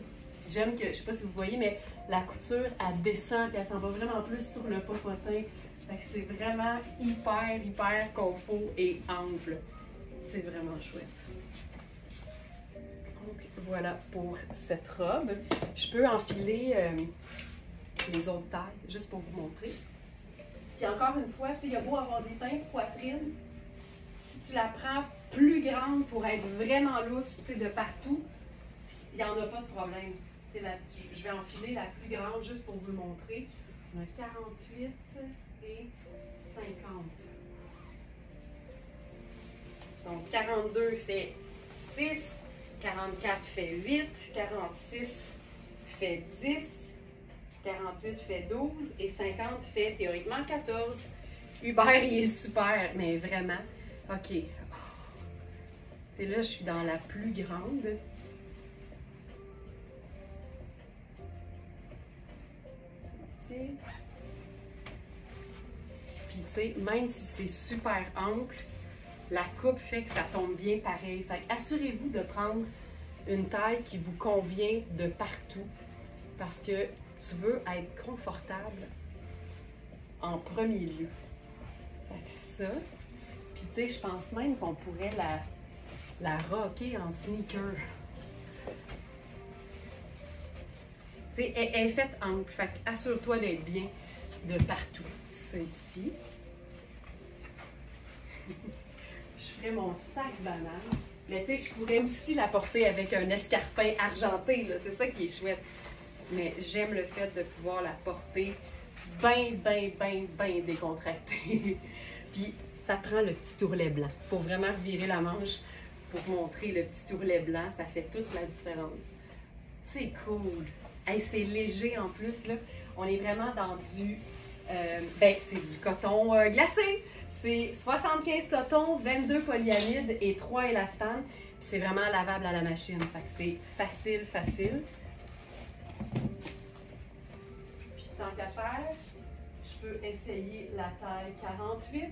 J'aime que, je sais pas si vous voyez, mais la couture, elle descend et elle s'en va vraiment plus sur le popotin. Fait que c'est vraiment hyper, hyper confort et ample. C'est vraiment chouette. Donc, voilà pour cette robe. Je peux enfiler les autres tailles, juste pour vous montrer. Puis encore une fois, il y a beau avoir des pinces poitrine, si tu la prends plus grande pour être vraiment lousse de partout, il n'y en a pas de problème. Je vais enfiler la plus grande juste pour vous le montrer. On a 48 et 50. Donc 42 fait 6, 44 fait 8, 46 fait 10, 48 fait 12 et 50 fait théoriquement 14. Hubert, il est super, mais vraiment. OK. C'est là, je suis dans la plus grande. Ici. Puis, tu sais, même si c'est super ample, la coupe fait que ça tombe bien pareil. Fait assurez-vous de prendre une taille qui vous convient de partout parce que tu veux être confortable en premier lieu. Fait que ça. Puis, tu sais, je pense même qu'on pourrait la rocker en sneaker. Tu sais, elle est faite ample. Fait assure-toi d'être bien de partout. Ça ici. Je ferais mon sac banane. Mais tu sais, je pourrais aussi la porter avec un escarpin argenté. C'est ça qui est chouette. Mais j'aime le fait de pouvoir la porter bien, bien, bien, bien décontractée. Puis, ça prend le petit ourlet blanc. Il faut vraiment revirer la manche pour montrer le petit ourlet blanc. Ça fait toute la différence. C'est cool. Hey, c'est léger en plus, là. On est vraiment dans du... c'est du coton glacé. C'est 75 coton, 22 polyamide et 3 élastanes. Puis c'est vraiment lavable à la machine. Fait que c'est facile, facile. Puis tant qu'à faire, je peux essayer la taille 48.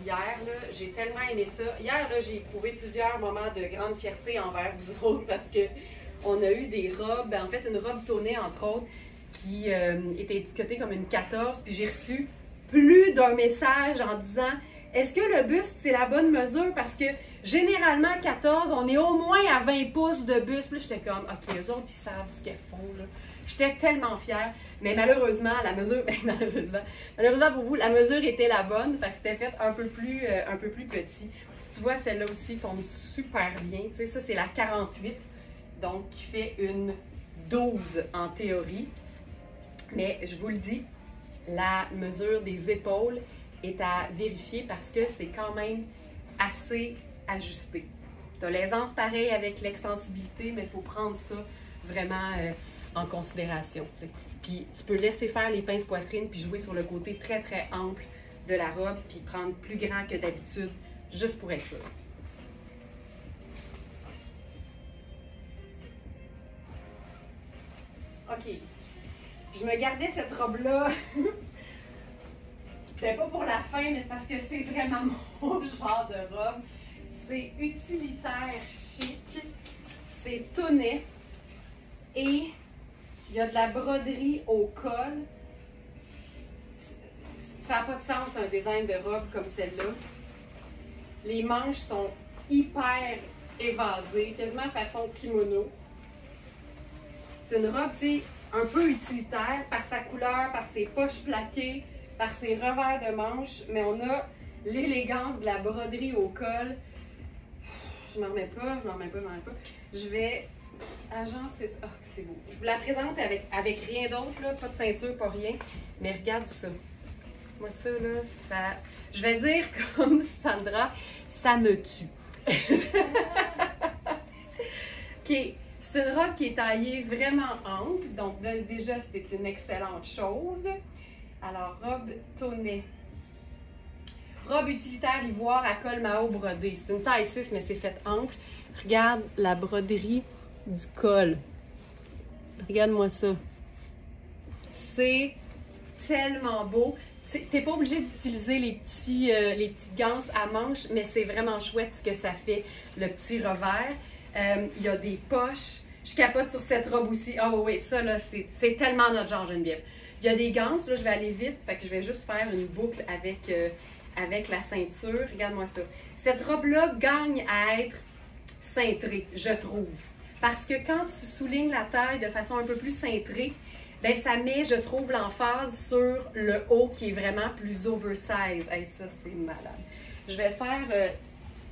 hier, là, j'ai tellement aimé ça. Hier, là, j'ai éprouvé plusieurs moments de grande fierté envers vous autres parce que on a eu des robes, en fait une robe tonnée entre autres, qui était étiquetée comme une 14, puis j'ai reçu plus d'un message en disant « Est-ce que le buste, c'est la bonne mesure? » Parce que généralement, 14, on est au moins à 20 pouces de buste. Puis j'étais comme « Ok, eux autres, ils savent ce qu'elles font. » J'étais tellement fière. Mais malheureusement, la mesure, malheureusement pour vous, la mesure était la bonne. Fait que c'était fait un peu plus petit. Tu vois, celle-là aussi tombe super bien. Tu sais, ça, c'est la 48. Donc, qui fait une 12 en théorie. Mais je vous le dis, la mesure des épaules est à vérifier parce que c'est quand même assez ajusté. Tu as l'aisance pareil avec l'extensibilité, mais il faut prendre ça vraiment en considération. T'sais. Puis tu peux laisser faire les pinces poitrine puis jouer sur le côté très très ample de la robe puis prendre plus grand que d'habitude juste pour être sûr. OK. Je me gardais cette robe-là. C'est pas pour la fin, mais c'est parce que c'est vraiment mon genre de robe. C'est utilitaire chic. C'est tonnet. Et il y a de la broderie au col. Ça n'a pas de sens, un design de robe comme celle-là. Les manches sont hyper évasées, quasiment façon kimono. C'est une robe, tu sais, un peu utilitaire par sa couleur, par ses poches plaquées, par ses revers de manches, mais on a l'élégance de la broderie au col. Je m'en remets pas. Je vais agencer ça. Oh, c'est beau. Je vous la présente avec rien d'autre, là, pas de ceinture, pas rien, mais regarde ça. Moi, ça, là, ça... Je vais dire comme Sandra, ça me tue. OK. C'est une robe qui est taillée vraiment ample, donc déjà, c'était une excellente chose. Alors, robe tonnet. Robe utilitaire ivoire à col Mao brodé. C'est une taille 6, mais c'est fait ample. Regarde la broderie du col. Regarde-moi ça. C'est tellement beau. Tu n'es pas obligé d'utiliser les petites ganses à manches, mais c'est vraiment chouette ce que ça fait, le petit revers. Il y a des poches. Je capote sur cette robe aussi. Ah oui, ça là, c'est tellement notre genre, Geneviève. Il y a des ganses, là, je vais aller vite, fait que je vais juste faire une boucle avec la ceinture. Regarde-moi ça. Cette robe-là gagne à être cintrée, je trouve. Parce que quand tu soulignes la taille de façon un peu plus cintrée, ben ça met, je trouve, l'emphase sur le haut qui est vraiment plus oversize. Hey, ça, c'est malade. Je vais faire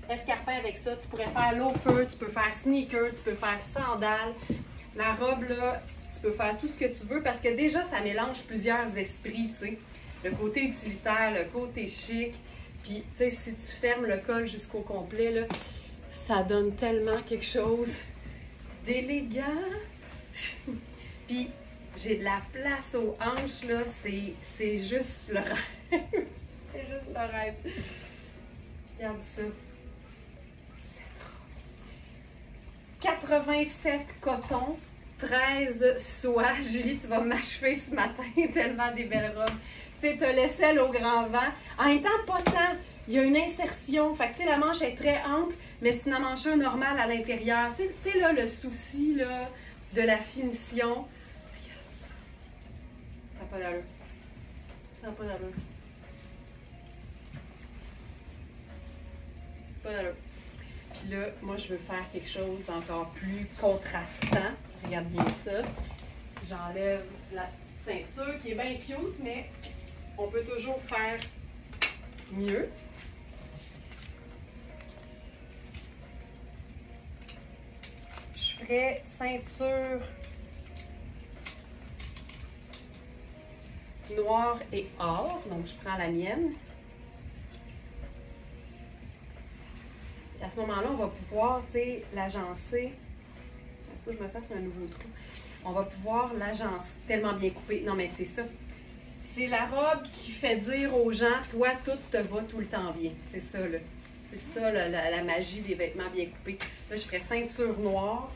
escarpin avec ça. Tu pourrais faire loafer, tu peux faire sneaker, tu peux faire sandales. La robe, là, tu peux faire tout ce que tu veux parce que déjà, ça mélange plusieurs esprits, tu sais. Le côté utilitaire, le côté chic. Puis, tu sais, si tu fermes le col jusqu'au complet, là, ça donne tellement quelque chose d'élégant. Puis, j'ai de la place aux hanches, là. C'est juste le rêve. C'est juste le rêve. Regarde ça. 87 coton, 13 soie. Julie, tu vas m'achever ce matin, tellement des belles robes. Tu sais, tu as l'aisselle au grand vent. En même temps, pas tant. Il y a une insertion. Fait que, tu sais, la manche est très ample, mais c'est une manchure normale à l'intérieur. Tu sais, là, le souci, là, de la finition. Regarde ça. Ça n'a pas d'allure. Ça n'a pas d'allure. Pas d'allure. Puis là, moi, je veux faire quelque chose d'encore plus contrastant. Regarde bien ça. J'enlève la ceinture qui est bien cute, mais on peut toujours faire mieux. Je ferai ceinture noire et or. Donc, je prends la mienne. À ce moment-là, on va pouvoir, tu sais, l'agencer. Il faut que je me fasse un nouveau trou. On va pouvoir l'agencer tellement bien coupé. Non, mais c'est ça. C'est la robe qui fait dire aux gens, toi, tout te va tout le temps bien. C'est ça, là. C'est ça, là, la magie des vêtements bien coupés. Là, je ferai ceinture noire,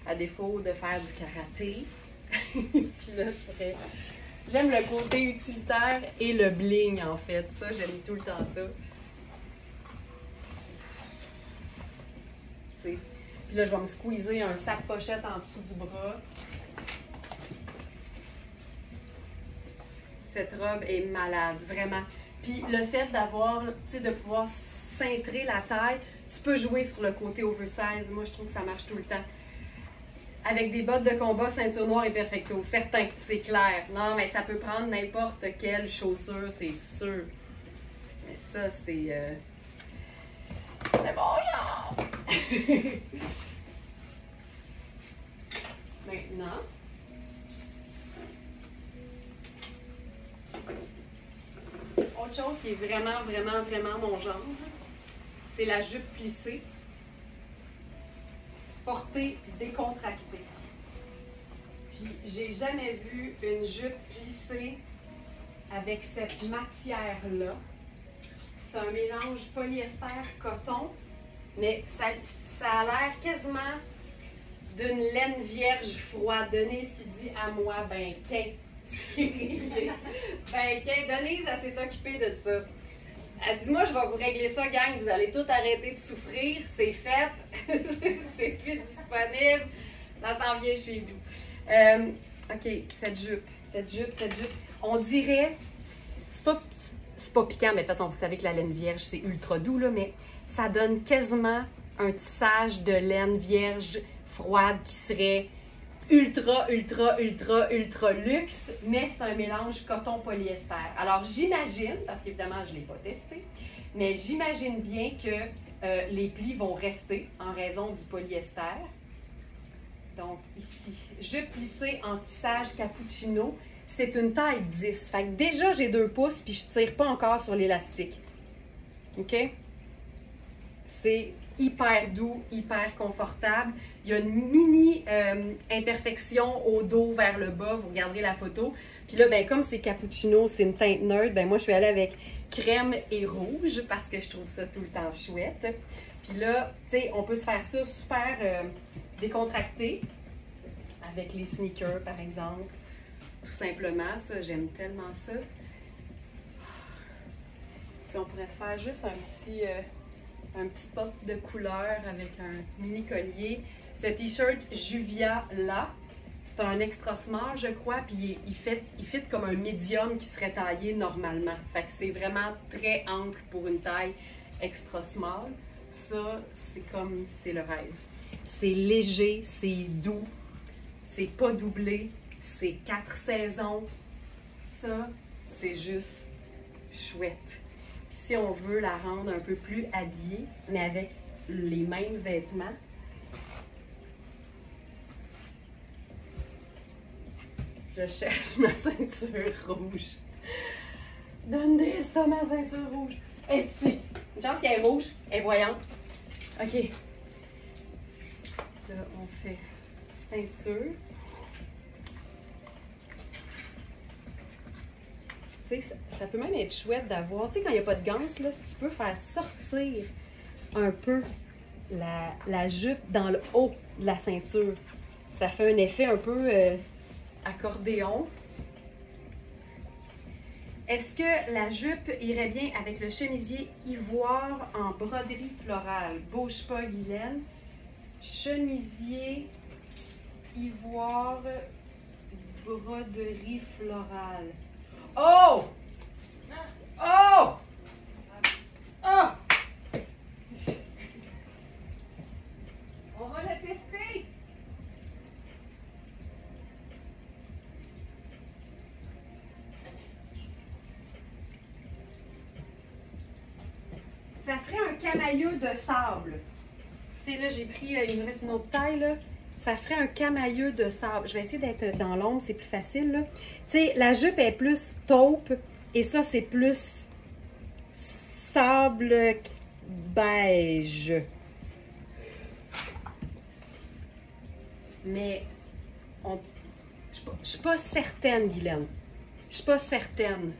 à défaut de faire du karaté. Puis là, je ferai J'aime le côté utilitaire et le bling, en fait. Ça, j'aime tout le temps ça. T'sais. Puis là, je vais me squeezer un sac pochette en dessous du bras. Cette robe est malade, vraiment. Puis le fait d'avoir, tu sais, de pouvoir cintrer la taille, tu peux jouer sur le côté oversize. Moi, je trouve que ça marche tout le temps. Avec des bottes de combat, ceinture noire et perfecto. Certain, c'est clair. Non, mais ça peut prendre n'importe quelle chaussure, c'est sûr. Mais ça, c'est... c'est mon genre! Maintenant... Autre chose qui est vraiment, vraiment, vraiment mon genre, c'est la jupe plissée. Portée décontractée. Puis, j'ai jamais vu une jupe plissée avec cette matière-là. C'est un mélange polyester-coton, mais ça a l'air quasiment d'une laine vierge froide. Denise qui dit à moi, ben, qu'est ben, Denise, elle s'est occupée de ça. Elle dit, moi, je vais vous régler ça, gang. Vous allez tout arrêter de souffrir. C'est fait. C'est plus disponible. Ça s'en vient chez vous. OK, cette jupe. On dirait... C'est pas piquant, mais de toute façon, vous savez que la laine vierge, c'est ultra doux, là, mais ça donne quasiment un tissage de laine vierge froide qui serait ultra luxe, mais c'est un mélange coton-polyester. Alors, j'imagine, parce qu'évidemment, je ne l'ai pas testé, mais j'imagine bien que les plis vont rester en raison du polyester. Donc, ici, jupe plissée en tissage cappuccino, c'est une taille 10. Fait que déjà, j'ai 2 pouces, puis je ne tire pas encore sur l'élastique. OK? C'est hyper doux, hyper confortable. Il y a une mini imperfection au dos vers le bas. Vous regarderez la photo. Puis là, ben, comme c'est cappuccino, c'est une teinte neutre, ben, moi, je suis allée avec crème et rouge parce que je trouve ça tout le temps chouette. Puis là, tu sais, on peut se faire ça super décontracté avec les sneakers, par exemple. Tout simplement, ça, j'aime tellement ça. T'sais, on pourrait se faire juste un petit pop de couleur avec un mini collier. Ce t-shirt Juvia-là, c'est un extra small, je crois, puis il fit comme un médium qui serait taillé normalement. Fait que c'est vraiment très ample pour une taille extra small. Ça, c'est le rêve. C'est léger, c'est doux, c'est pas doublé, c'est 4 saisons. Ça, c'est juste chouette. Puis si on veut la rendre un peu plus habillée, mais avec les mêmes vêtements, je cherche ma ceinture rouge. Dundee, c'est ma ceinture rouge. Elle est ici. Une chance qu'elle est rouge, elle est voyante. OK. Là, on fait ceinture. Tu sais, ça peut même être chouette d'avoir. Tu sais, quand il n'y a pas de ganse, là, si tu peux faire sortir un peu la jupe dans le haut de la ceinture, ça fait un effet un peu accordéon. Est-ce que la jupe irait bien avec le chemisier ivoire en broderie florale? Bouge pas, Guylaine. Chemisier ivoire broderie florale. Oh! Oh! Oh! On va le tester! Ça ferait un camailleux de sable. Tu sais, là, j'ai pris, il me reste une autre taille, là. Ça ferait un camailleux de sable. Je vais essayer d'être dans l'ombre, c'est plus facile, là. Tu sais, la jupe est plus taupe et ça, c'est plus sable beige. Mais, je suis pas certaine, Guylaine. Je suis pas certaine.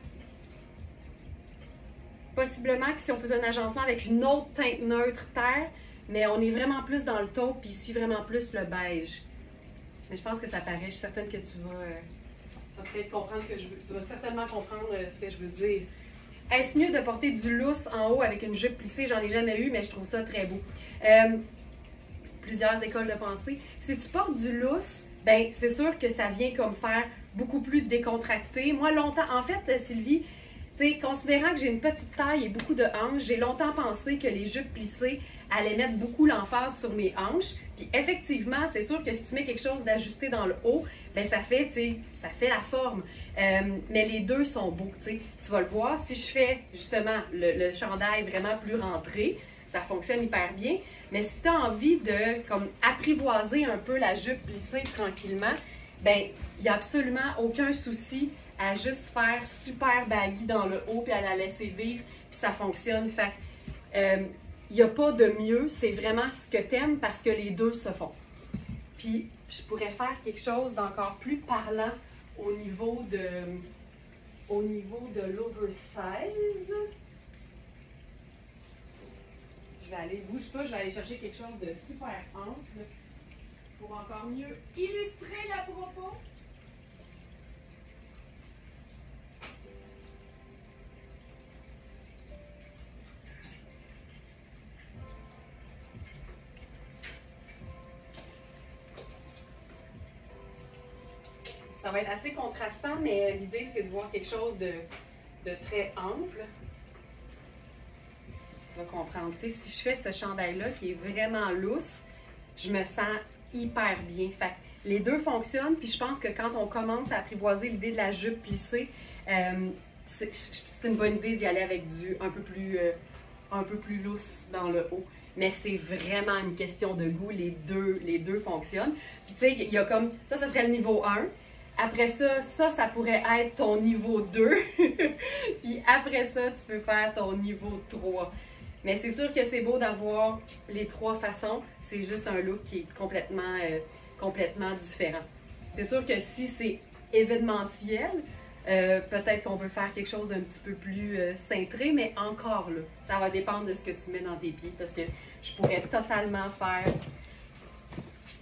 Possiblement que si on faisait un agencement avec une autre teinte neutre terre, mais on est vraiment plus dans le taupe, puis ici vraiment plus le beige. Mais je pense que ça paraît. Je suis certaine que tu vas vas peut-être comprendre ce que je veux. Tu vas certainement comprendre ce que je veux dire. Est-ce mieux de porter du lousse en haut avec une jupe plissée? J'en ai jamais eu, mais je trouve ça très beau. Plusieurs écoles de pensée. Si tu portes du lousse, ben c'est sûr que ça vient comme faire beaucoup plus décontracté. Moi, longtemps, en fait, Sylvie, tu sais, considérant que j'ai une petite taille et beaucoup de hanches, j'ai longtemps pensé que les jupes plissées allaient mettre beaucoup l'emphase sur mes hanches. Puis effectivement, c'est sûr que si tu mets quelque chose d'ajusté dans le haut, ben ça fait, tu sais, ça fait la forme. Mais les deux sont beaux, tu sais. Tu vas le voir, si je fais justement le chandail vraiment plus rentré, ça fonctionne hyper bien. Mais si tu as envie de comme apprivoiser un peu la jupe plissée tranquillement, ben il n'y a absolument aucun souci à juste faire super baggy dans le haut puis à la laisser vivre, puis ça fonctionne. Fait il n'y a pas de mieux, c'est vraiment ce que tu aimes parce que les deux se font. Puis je pourrais faire quelque chose d'encore plus parlant au niveau de l'oversize. Je vais aller, bouge pas, je vais aller chercher quelque chose de super ample pour encore mieux illustrer le propos. Ça va être assez contrastant, mais l'idée, c'est de voir quelque chose de très ample. Tu vas comprendre. Tu sais, si je fais ce chandail-là qui est vraiment lousse, je me sens hyper bien. Fait que les deux fonctionnent, puis je pense que quand on commence à apprivoiser l'idée de la jupe plissée, c'est une bonne idée d'y aller avec du un peu plus lousse dans le haut. Mais c'est vraiment une question de goût, les deux fonctionnent. Puis tu sais, il y a comme, ça serait le niveau 1. Après ça, ça pourrait être ton niveau 2. Puis après ça, tu peux faire ton niveau 3. Mais c'est sûr que c'est beau d'avoir les trois façons. C'est juste un look qui est complètement différent. C'est sûr que si c'est événementiel, peut-être qu'on peut faire quelque chose d'un petit peu plus cintré, mais encore là, ça va dépendre de ce que tu mets dans tes pieds. Parce que je pourrais totalement faire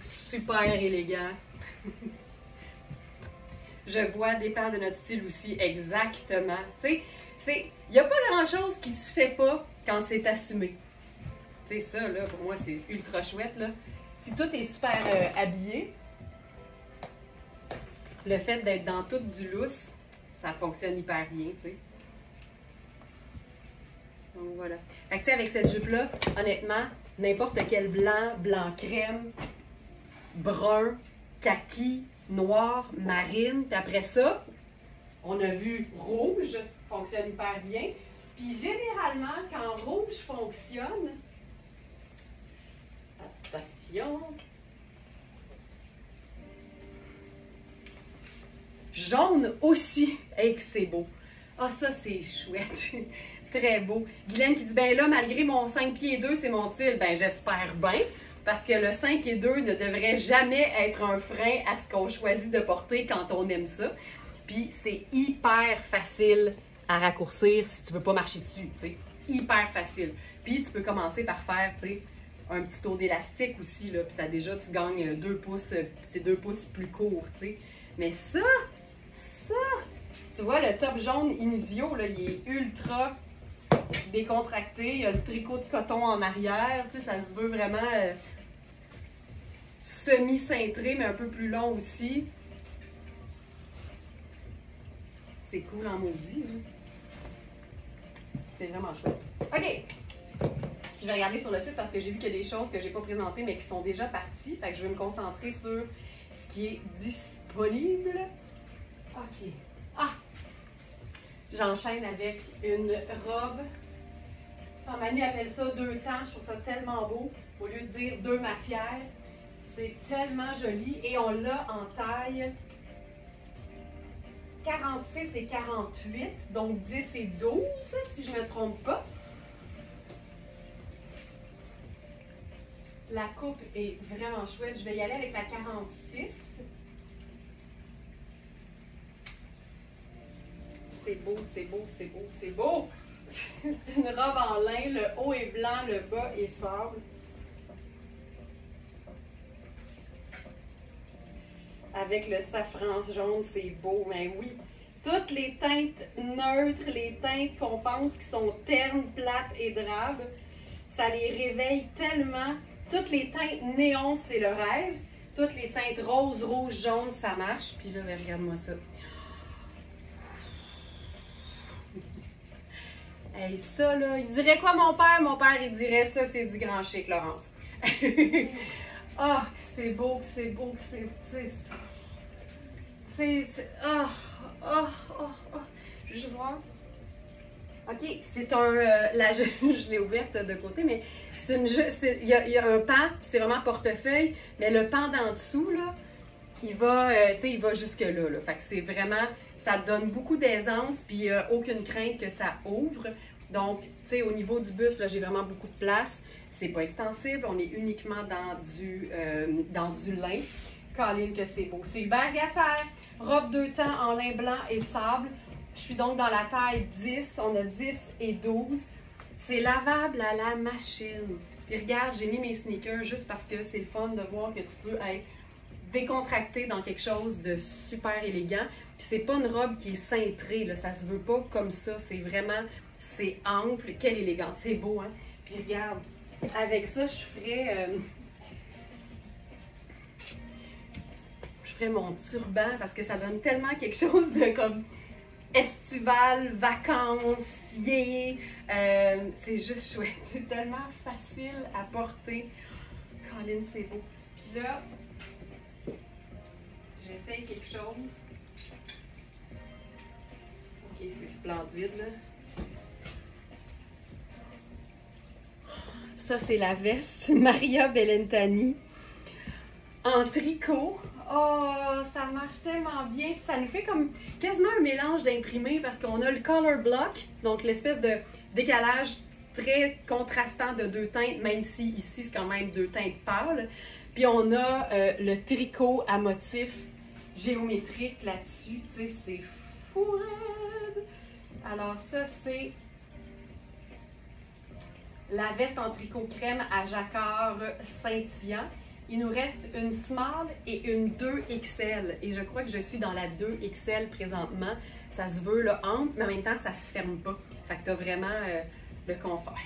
super élégant. Je vois dépend de notre style aussi, exactement. Tu sais, il n'y a pas grand-chose qui se fait pas quand c'est assumé. Tu sais, ça, là, pour moi, c'est ultra chouette, là. Si tout est super habillé, le fait d'être dans tout du lousse, ça fonctionne hyper bien, tu sais. Donc, voilà. Fait que, tu sais, avec cette jupe-là, honnêtement, n'importe quel blanc crème, brun, kaki, noir, marine, puis après ça, on a vu rouge, fonctionne hyper bien. Puis généralement, quand rouge fonctionne, attention, jaune aussi, et que c'est beau. Ah, ça c'est chouette, très beau. Guylaine qui dit, ben là, malgré mon 5 pieds 2, c'est mon style. Ben j'espère bien. Parce que le 5 et 2 ne devrait jamais être un frein à ce qu'on choisit de porter quand on aime ça. Puis c'est hyper facile à raccourcir si tu veux pas marcher dessus, tu sais. Hyper facile. Puis tu peux commencer par faire, tu sais, un petit tour d'élastique aussi, là. Puis ça déjà, tu gagnes 2 pouces, c'est 2 pouces plus court, tu sais. Mais ça, tu vois, le top jaune Inizio, là, il est ultra décontracté. Il y a le tricot de coton en arrière, tu sais, ça se veut vraiment... semi-cintré, mais un peu plus long aussi. C'est cool en maudit. C'est vraiment chouette. OK! Je vais regarder sur le site parce que j'ai vu qu'il y a des choses que je n'ai pas présentées, mais qui sont déjà parties. Fait que je vais me concentrer sur ce qui est disponible. OK. Ah! J'enchaîne avec une robe. Manu appelle ça 2 temps. Je trouve ça tellement beau. Au lieu de dire 2 matières. C'est tellement joli et on l'a en taille 46 et 48, donc 10 et 12, si je ne me trompe pas. La coupe est vraiment chouette. Je vais y aller avec la 46. C'est beau, c'est beau, c'est beau, c'est beau! C'est une robe en lin, le haut est blanc, le bas est sable. avec le safran jaune, c'est beau, mais oui. Toutes les teintes neutres, les teintes qu'on pense qui sont ternes, plates et drabes, ça les réveille tellement. Toutes les teintes néons, c'est le rêve. Toutes les teintes rose, rouge, jaune, ça marche. Puis là, regarde-moi ça. Hey, ça, là, il dirait quoi mon père? Mon père, il dirait ça, c'est du grand chic, Laurence. Ah, oh, c'est beau, c'est beau, c'est... Oh, oh, oh, oh. Je vois. OK, c'est un... là, je l'ai ouverte de côté, mais c'est une... Il y a un pan, c'est vraiment portefeuille, mais le pan d'en dessous, là, il va, il va jusque-là. Là. Fait que c'est vraiment... Ça donne beaucoup d'aisance, puis il n'y a aucune crainte que ça ouvre. Donc, tu sais, au niveau du buste, là, j'ai vraiment beaucoup de place. C'est pas extensible, on est uniquement dans du lin. Colline que c'est beau. C'est Hubert Gasser, robe 2 temps en lin blanc et sable. Je suis donc dans la taille 10, on a 10 et 12. C'est lavable à la machine. Puis regarde, j'ai mis mes sneakers juste parce que c'est le fun de voir que tu peux être décontracté dans quelque chose de super élégant. Puis c'est pas une robe qui est cintrée, là, ça se veut pas comme ça. C'est vraiment, c'est ample. Quelle élégance, c'est beau, hein? Puis regarde, avec ça, je ferais mon turban parce que ça donne tellement quelque chose de comme estival, vacancier. C'est juste chouette. C'est tellement facile à porter. Colin, c'est beau. Puis là, j'essaye quelque chose. Ok, c'est splendide, là. Ça, c'est la veste Maria Bellentani en tricot. Oh, ça marche tellement bien. Puis ça nous fait comme quasiment un mélange d'imprimé parce qu'on a le color block, donc l'espèce de décalage très contrastant de 2 teintes, même si ici, c'est quand même 2 teintes pâles. Puis on a le tricot à motif géométrique là-dessus. Tu sais, c'est fou raide. Alors ça, c'est la veste en tricot crème à jacquard scintillant. Il nous reste une small et une 2XL. Et je crois que je suis dans la 2XL présentement. Ça se veut là, ample, mais en même temps, ça se ferme pas. Fait que tu as vraiment le confort.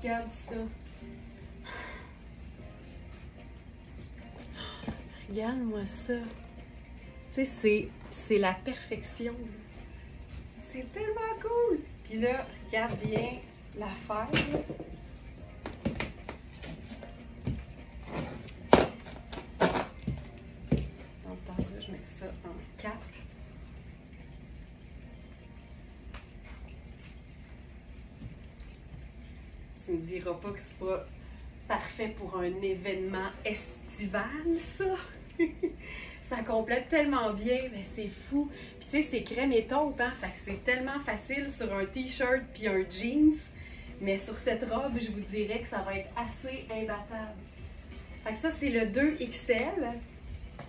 Regarde ça. Regarde-moi ça. Tu sais, c'est la perfection. C'est tellement cool. Puis là, regarde bien l'affaire. Dans ce temps-là, je mets ça en 4. Tu me diras pas que c'est pas parfait pour un événement estival, ça? Ça complète tellement bien, mais c'est fou. Puis tu sais, c'est crème et taupe, hein? Fait que c'est tellement facile sur un t-shirt puis un jeans. Mais sur cette robe, je vous dirais que ça va être assez imbattable. Fait que ça, c'est le 2XL.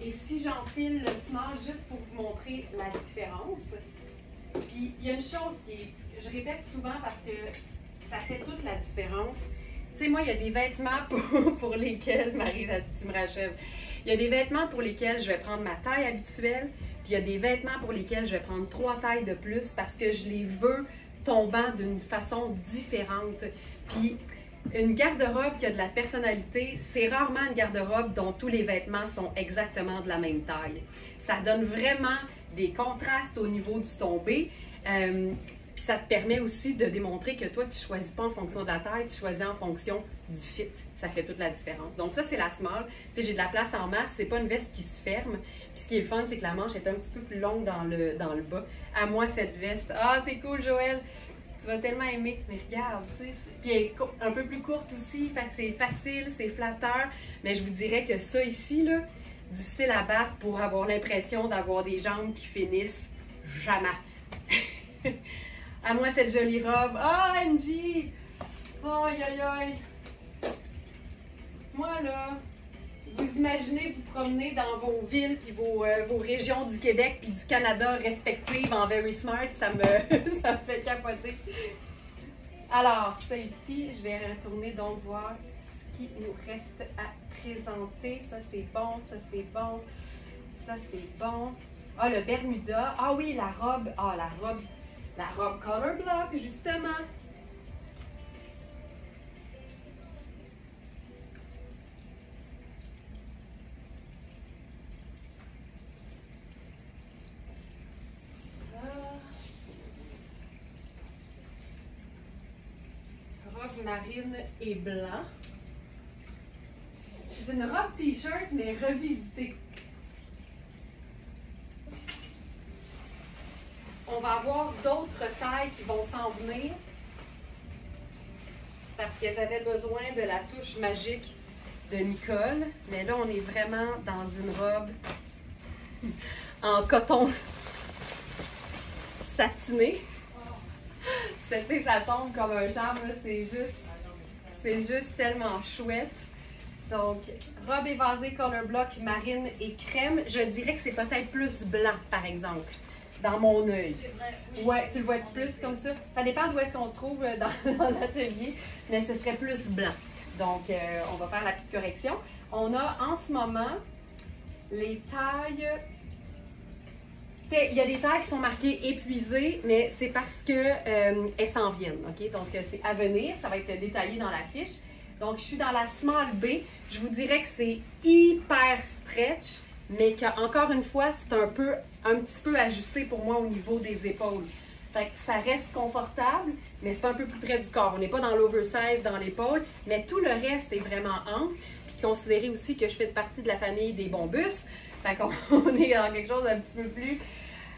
Et si j'enfile le small juste pour vous montrer la différence. Puis il y a une chose je répète souvent parce que ça fait toute la différence. Tu sais, moi, il y a des vêtements pour lesquels, Marie, tu me rachèves. Il y a des vêtements pour lesquels je vais prendre ma taille habituelle, puis il y a des vêtements pour lesquels je vais prendre 3 tailles de plus parce que je les veux tombant d'une façon différente. Puis une garde-robe qui a de la personnalité, c'est rarement une garde-robe dont tous les vêtements sont exactement de la même taille. Ça donne vraiment des contrastes au niveau du tombé. Puis ça te permet aussi de démontrer que toi, tu ne choisis pas en fonction de la taille, tu choisis en fonction du fit. Ça fait toute la différence. Donc ça, c'est la small. Tu sais, j'ai de la place en masse, c'est pas une veste qui se ferme. Puis ce qui est le fun, c'est que la manche est un petit peu plus longue dans le bas. À moi, cette veste. Ah, c'est cool, Joël! Tu vas tellement aimer. Mais regarde, tu sais. Puis elle est un peu plus courte aussi, fait que c'est facile, c'est flatteur. Mais je vous dirais que ça ici, là, difficile à battre pour avoir l'impression d'avoir des jambes qui finissent jamais. À moi, cette jolie robe. Ah, oh, Angie! Aïe, aïe, aïe! Moi, là, vous imaginez vous promener dans vos villes puis vos régions du Québec puis du Canada respectives en Very Smart, ça me fait capoter. Alors, ça ici, je vais retourner donc voir ce qui nous reste à présenter. Ça, c'est bon, ça, c'est bon, ça, c'est bon. Ah, le Bermuda. Ah oui, la robe. Ah, la robe Color Block, justement. Robe marine et blanc. C'est une robe t-shirt, mais revisitée. On va avoir d'autres tailles qui vont s'en venir parce qu'elles avaient besoin de la touche magique de Nicole. Mais là, on est vraiment dans une robe en coton satiné. Ça tombe comme un charme, c'est juste tellement chouette. Donc, robe évasée, color block, marine et crème. Je dirais que c'est peut-être plus blanc, par exemple, dans mon œil. C'est vrai. Oui. Ouais, tu le vois-tu plus comme ça? Ça dépend d'où est-ce qu'on se trouve dans l'atelier, mais ce serait plus blanc. Donc, on va faire la petite correction. On a en ce moment les tailles... Il y a des tailles qui sont marquées épuisées, mais c'est parce qu'elles s'en viennent. Okay? Donc, c'est à venir. Ça va être détaillé dans la fiche. Donc, je suis dans la Small B. Je vous dirais que c'est hyper stretch, mais qu'encore une fois, c'est un petit peu ajusté pour moi au niveau des épaules. Fait que ça reste confortable, mais c'est un peu plus près du corps. On n'est pas dans l'oversize dans l'épaule, mais tout le reste est vraiment ample. Puis considérez aussi que je fais partie de la famille des bombus. Fait qu'on est dans quelque chose d'un petit peu plus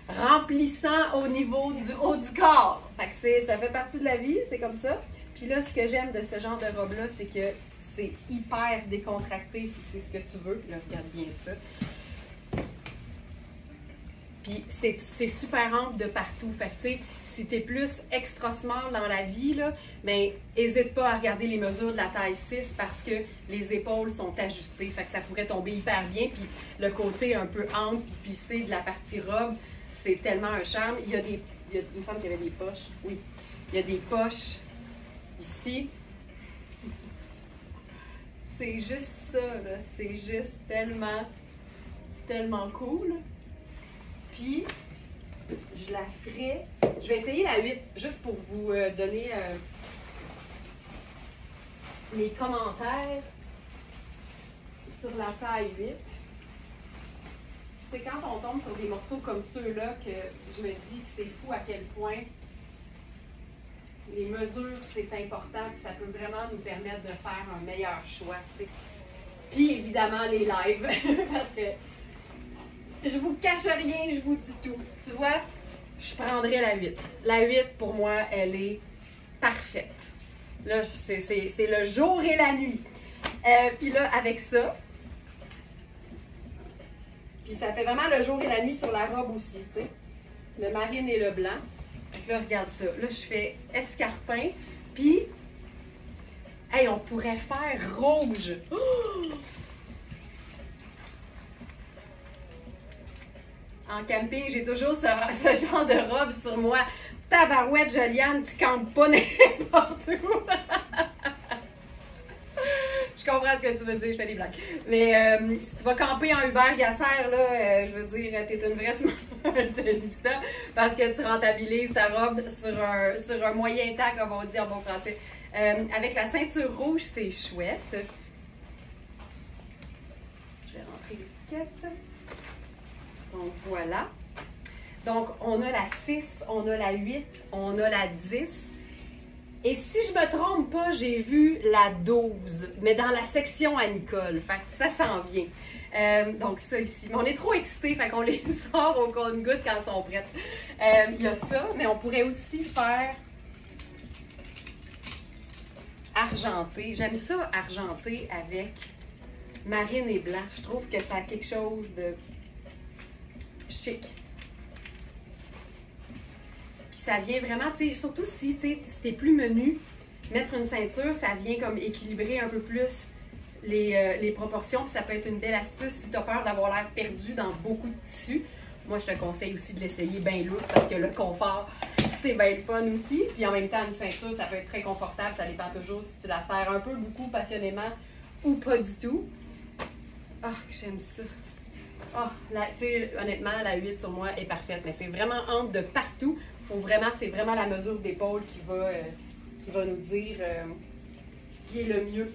remplissant au niveau du haut du corps. Fait que ça fait partie de la vie, c'est comme ça. Puis là, ce que j'aime de ce genre de robe-là, c'est que c'est hyper décontracté si c'est ce que tu veux. Là, regarde bien ça. Puis c'est super ample de partout. Fait que tu sais, si t'es plus extra small dans la vie, là, ben, n'hésite pas à regarder les mesures de la taille 6 parce que les épaules sont ajustées. Fait que ça pourrait tomber hyper bien. Puis le côté un peu ample puis plissé de la partie robe, c'est tellement un charme. Il me semble qu'il y avait des poches. Oui, il y a des poches ici. C'est juste ça, là. C'est juste tellement, tellement cool. Puis, je la ferai. Je vais essayer la 8, juste pour vous donner les commentaires sur la taille 8. C'est quand on tombe sur des morceaux comme ceux-là que je me dis que c'est fou à quel point les mesures, c'est important, puis ça peut vraiment nous permettre de faire un meilleur choix, tu sais. Puis évidemment, les lives, parce que je vous cache rien, je vous dis tout. Tu vois, je prendrais la 8. La 8, pour moi, elle est parfaite. Là, c'est le jour et la nuit. Puis là, avec ça, puis ça fait vraiment le jour et la nuit sur la robe aussi, tu sais. Le marine et le blanc. Donc là, regarde ça. Là, je fais escarpin. Puis, hey, on pourrait faire rouge. Oh! En camping, j'ai toujours ce genre de robe sur moi. Tabarouette, Joliane, tu campes pas n'importe où. Je comprends ce que tu veux dire, je fais des blagues. Mais si tu vas camper en Hubert Gasser, là, je veux dire, t'es une vraie smartista parce que tu rentabilises ta robe sur un moyen temps, comme on dit en bon français. Avec la ceinture rouge, c'est chouette. Je vais rentrer l'étiquette. Donc voilà. Donc on a la 6, on a la 8, on a la 10. Et si je me trompe pas, j'ai vu la 12, mais dans la section à Nicole. Fait que ça s'en vient. Donc ça ici. Mais on est trop excités, fait qu'on les sort au compte-gouttes quand elles sont prêtes. Il y a ça, mais on pourrait aussi faire argenté. J'aime ça argenté avec marine et blanc. Je trouve que ça a quelque chose de chic. Ça vient vraiment, tu sais, surtout si t'es plus menu, mettre une ceinture, ça vient comme équilibrer un peu plus les proportions. Puis ça peut être une belle astuce si tu as peur d'avoir l'air perdu dans beaucoup de tissus. Moi, je te conseille aussi de l'essayer bien loose parce que le confort, c'est bien le fun aussi. Puis en même temps, une ceinture, ça peut être très confortable. Ça dépend toujours si tu la serres un peu, beaucoup, passionnément ou pas du tout. Ah, que j'aime ça. Ah, honnêtement, la 8 sur moi est parfaite, mais c'est vraiment ample de partout. C'est vraiment la mesure d'épaule qui va nous dire ce qui est le mieux.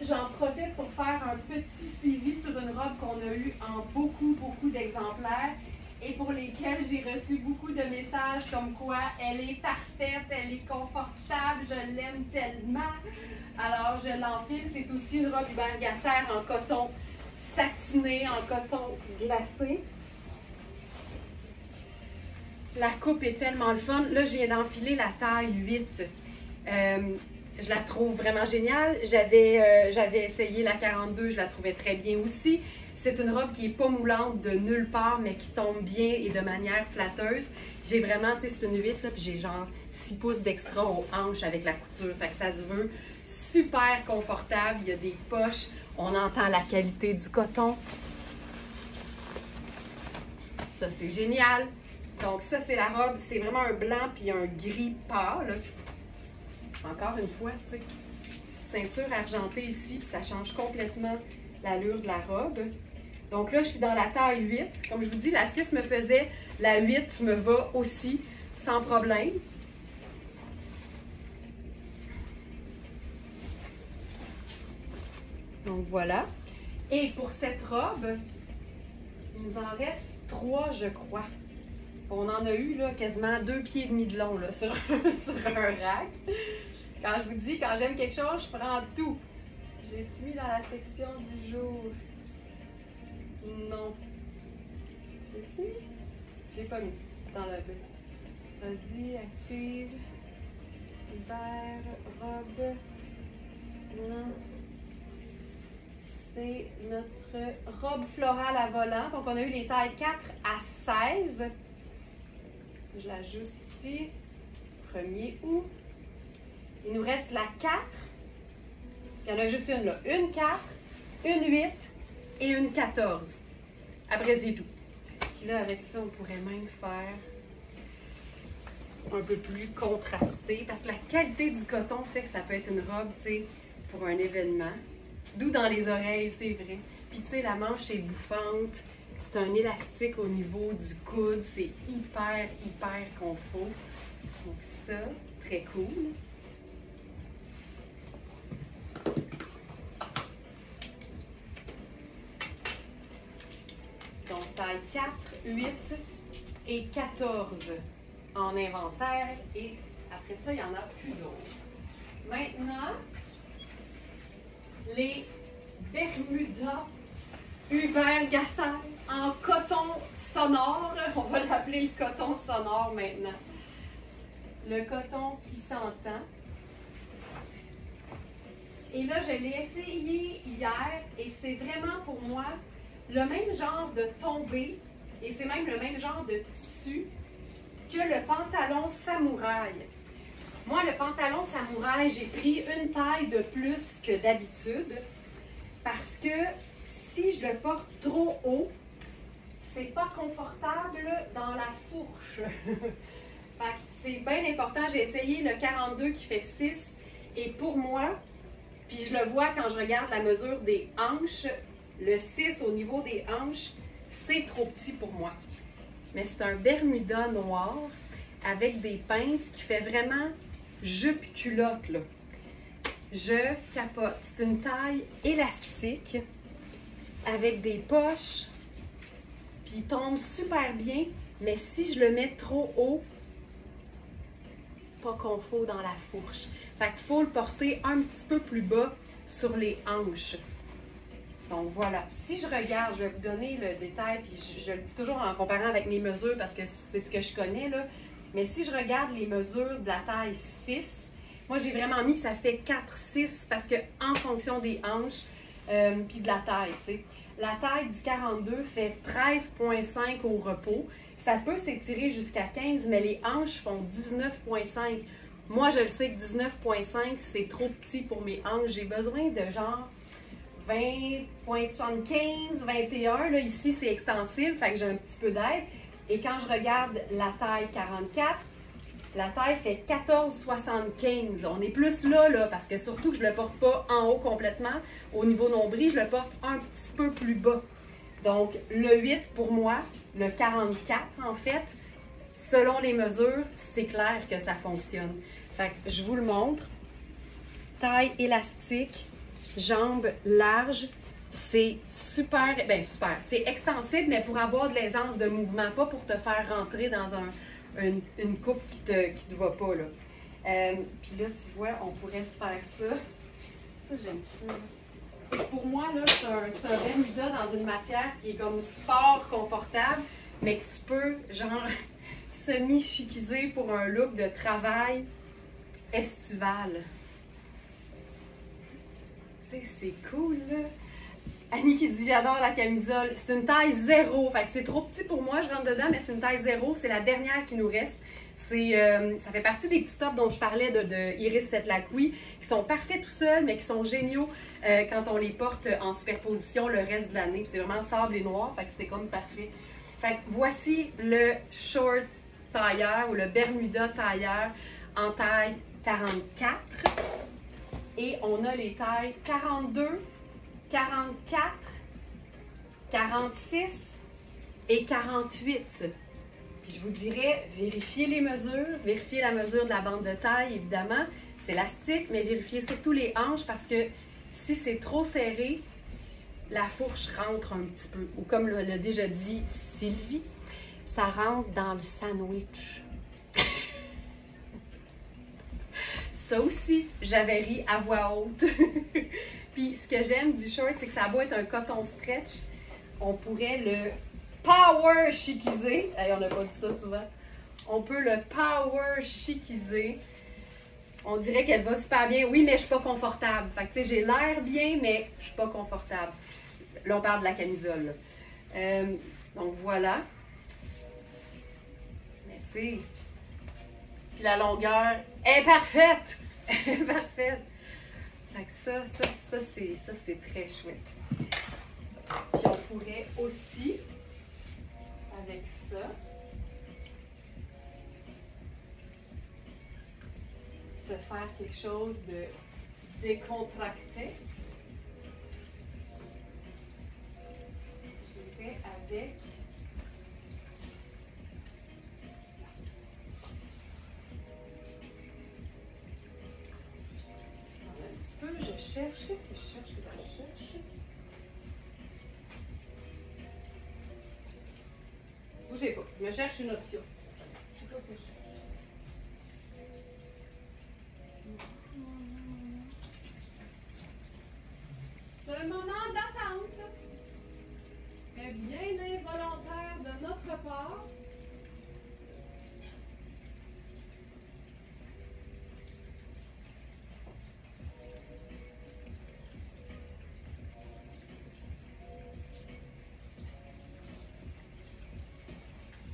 J'en profite pour faire un petit suivi sur une robe qu'on a eue en beaucoup d'exemplaires et pour lesquels j'ai reçu beaucoup de messages comme quoi elle est parfaite, elle est confortable, je l'aime tellement. Alors je l'enfile, c'est aussi une robe Hubert Gasser en coton satiné, en coton glacé. La coupe est tellement le fun. Là, je viens d'enfiler la taille 8. Je la trouve vraiment géniale. J'avais essayé la 42, je la trouvais très bien aussi. C'est une robe qui n'est pas moulante de nulle part, mais qui tombe bien et de manière flatteuse. J'ai vraiment, tu sais, c'est une 8, là, puis j'ai genre 6 pouces d'extra aux hanches avec la couture. Fait que ça se veut super confortable. Il y a des poches. On entend la qualité du coton. Ça, c'est génial. Donc ça, c'est la robe. C'est vraiment un blanc puis un gris pâle. Encore une fois, tu sais, petite ceinture argentée ici, puis ça change complètement l'allure de la robe. Donc là, je suis dans la taille 8. Comme je vous dis, la 6 me faisait, la 8 me va aussi sans problème. Donc voilà. Et pour cette robe, il nous en reste 3, je crois. On en a eu là, quasiment 2,5 pieds de long là, sur un rack. Quand je vous dis, quand j'aime quelque chose, je prends tout. Je l'ai mis dans la section du jour. Non. Je l'ai pas mis dans le but. Produit, active, hiver, robe. Non. C'est notre robe florale à volant. Donc, on a eu les tailles 4 à 16. Je l'ajoute ici. 1er août. Il nous reste la 4. Il y en a juste une là. Une 4, une 8 et une 14. Après, c'est tout. Puis là, avec ça, on pourrait même faire un peu plus contrasté. Parce que la qualité du coton fait que ça peut être une robe, tu sais, pour un événement. Doux dans les oreilles, c'est vrai. Puis tu sais, la manche est bouffante. C'est un élastique au niveau du coude. C'est hyper confort. Donc ça, très cool. Donc taille 4, 8 et 14 en inventaire. Et après ça, il n'y en a plus d'autres. Maintenant, les Bermudas Hubert Gasser en coton sonore. On va l'appeler le coton sonore maintenant. Le coton qui s'entend. Et là, je l'ai essayé hier et c'est vraiment pour moi le même genre de tombée et c'est même le même genre de tissu que le pantalon samouraï. Moi, le pantalon samouraï, j'ai pris une taille de plus que d'habitude parce que si je le porte trop haut, c'est pas confortable dans la fourche. C'est bien important. J'ai essayé le 42 qui fait 6 et pour moi, puis je le vois quand je regarde la mesure des hanches, le 6 au niveau des hanches, c'est trop petit pour moi. Mais c'est un Bermuda noir avec des pinces qui fait vraiment jupe culotte, là. Je capote. C'est une taille élastique avec des poches, puis il tombe super bien, mais si je le mets trop haut, pas confort dans la fourche. Fait qu'il faut le porter un petit peu plus bas sur les hanches. Donc voilà, si je regarde, je vais vous donner le détail, puis je le dis toujours en comparant avec mes mesures parce que c'est ce que je connais, là. Mais si je regarde les mesures de la taille 6, moi j'ai vraiment mis que ça fait 4-6 parce que en fonction des hanches, puis de la taille, tu sais. La taille du 42 fait 13,5 au repos. Ça peut s'étirer jusqu'à 15, mais les hanches font 19,5. Moi, je le sais que 19,5, c'est trop petit pour mes hanches. J'ai besoin de genre 20,75, 21. Là, ici, c'est extensible, fait que j'ai un petit peu d'aide. Et quand je regarde la taille 44, La taille fait 14,75. On est plus là, parce que surtout que je ne le porte pas en haut complètement. Au niveau nombril, je le porte un petit peu plus bas. Donc, le 8 pour moi, le 44 en fait, selon les mesures, c'est clair que ça fonctionne. Fait que je vous le montre. Taille élastique, jambes larges, c'est super, bien super, c'est extensible, mais pour avoir de l'aisance de mouvement, pas pour te faire rentrer dans une coupe qui te va pas, là. Puis là, tu vois, on pourrait se faire ça. Ça, j'aime ça. Pour moi, là, c'est un Bermuda dans une matière qui est comme sport confortable, mais que tu peux, genre, semi-chiquiser pour un look de travail estival. Tu sais, c'est cool, là. Annie qui dit « J'adore la camisole ». C'est une taille 0. Fait que c'est trop petit pour moi, je rentre dedans, mais c'est une taille 0. C'est la dernière qui nous reste. Ça fait partie des petits tops dont je parlais de Iris Setlacqui, qui sont parfaits tout seuls, mais qui sont géniaux quand on les porte en superposition le reste de l'année. C'est vraiment sable et noir, fait que c'était comme parfait. Fait que voici le short tailleur ou le Bermuda tailleur en taille 44. Et on a les tailles 42, 44, 46 et 48. Puis je vous dirais, vérifiez les mesures, vérifiez la mesure de la bande de taille, évidemment. C'est élastique, mais vérifiez surtout les hanches parce que si c'est trop serré, la fourche rentre un petit peu. Ou comme l'a déjà dit Sylvie, ça rentre dans le sandwich. Ça aussi, j'avais ri à voix haute. Puis ce que j'aime du short, c'est que ça a beau être un coton stretch, on pourrait le power chiquiser. Hey, on n'a pas dit ça souvent. On peut le power chiquiser. On dirait qu'elle va super bien. Oui, mais je suis pas confortable. Fait que tu sais, j'ai l'air bien, mais je suis pas confortable. Là, on parle de la camisole. Donc voilà. Mais tu sais, puis la longueur est parfaite. Elle est parfaite. Fait que ça c'est très chouette. Puis on pourrait aussi, avec ça, se faire quelque chose de décontracté. Je vais avec un petit peu, je cherche. Qu'est-ce que je cherche? Bougez pas, je cherche une option. Je sais pas ce que je cherche. Ce moment d'attente est bien involontaire de notre part.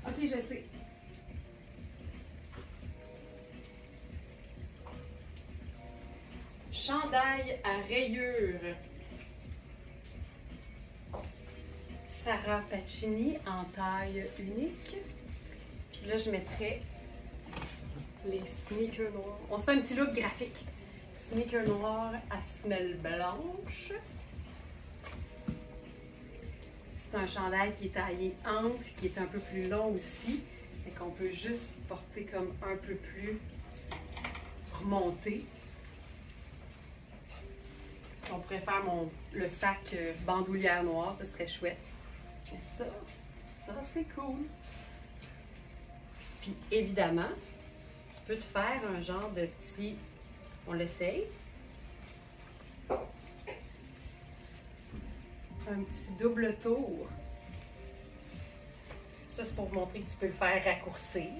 Ok, je sais. Chandail à rayures. Sarah Pacini en taille unique. Puis là, je mettrais les sneakers noirs. On se fait un petit look graphique. Sneakers noirs à semelle blanche. C'est un chandail qui est taillé ample, qui est un peu plus long aussi. Et qu'on peut juste porter comme un peu plus remonté. On pourrait faire le sac bandoulière noire, ce serait chouette. Mais ça c'est cool. Puis évidemment, tu peux te faire un genre de petit... On l'essaye. Un petit double tour. Ça, c'est pour vous montrer que tu peux le faire raccourcir.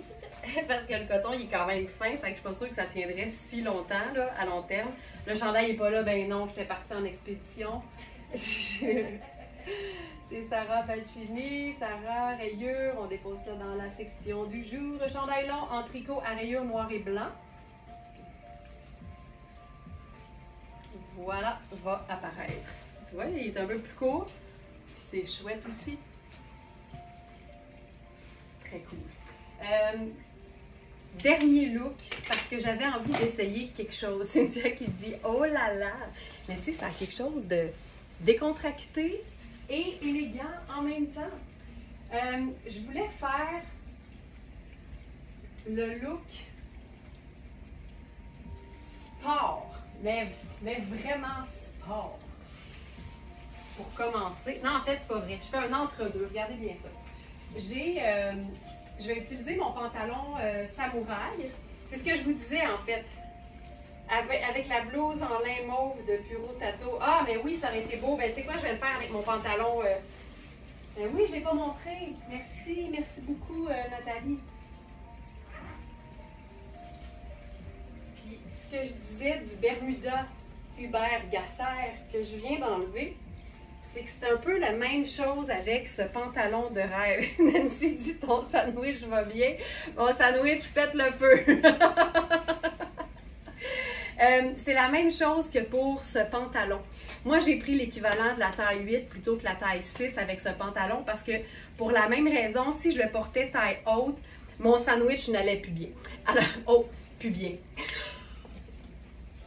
Parce que le coton, il est quand même fin. Fait que je suis pas sûre que ça tiendrait si longtemps, là, à long terme. Le chandail n'est pas là. Ben non, j'étais partie en expédition. C'est Sarah Pacini, Sarah Rayures. On dépose ça dans la section du jour. Le chandail long en tricot à rayures noir et blanc. Voilà, va apparaître. Tu vois, il est un peu plus court. Puis c'est chouette aussi. Très cool. dernier look, parce que j'avais envie d'essayer quelque chose. Cynthia qui dit « Oh là là! » Mais tu sais, ça a quelque chose de décontracté et élégant en même temps. Je voulais faire le look sport, mais vraiment sport. Pour commencer. Non, en fait, c'est pas vrai. Je fais un entre-deux. Regardez bien ça. Je vais utiliser mon pantalon samouraï. C'est ce que je vous disais, en fait. Avec la blouse en lin mauve de Puro Tato. Ah, mais oui, ça aurait été beau. Ben, tu sais quoi, je vais le faire avec mon pantalon. Ben oui, je ne l'ai pas montré. Merci beaucoup, Nathalie. Puis, ce que je disais du Bermuda Hubert Gasser que je viens d'enlever, c'est que c'est un peu la même chose avec ce pantalon de rêve. Nancy dit ton sandwich va bien. Mon sandwich pète le feu. C'est la même chose que pour ce pantalon. Moi, j'ai pris l'équivalent de la taille 8 plutôt que la taille 6 avec ce pantalon parce que pour la même raison, si je le portais taille haute, mon sandwich n'allait plus bien. Alors, oh, plus bien.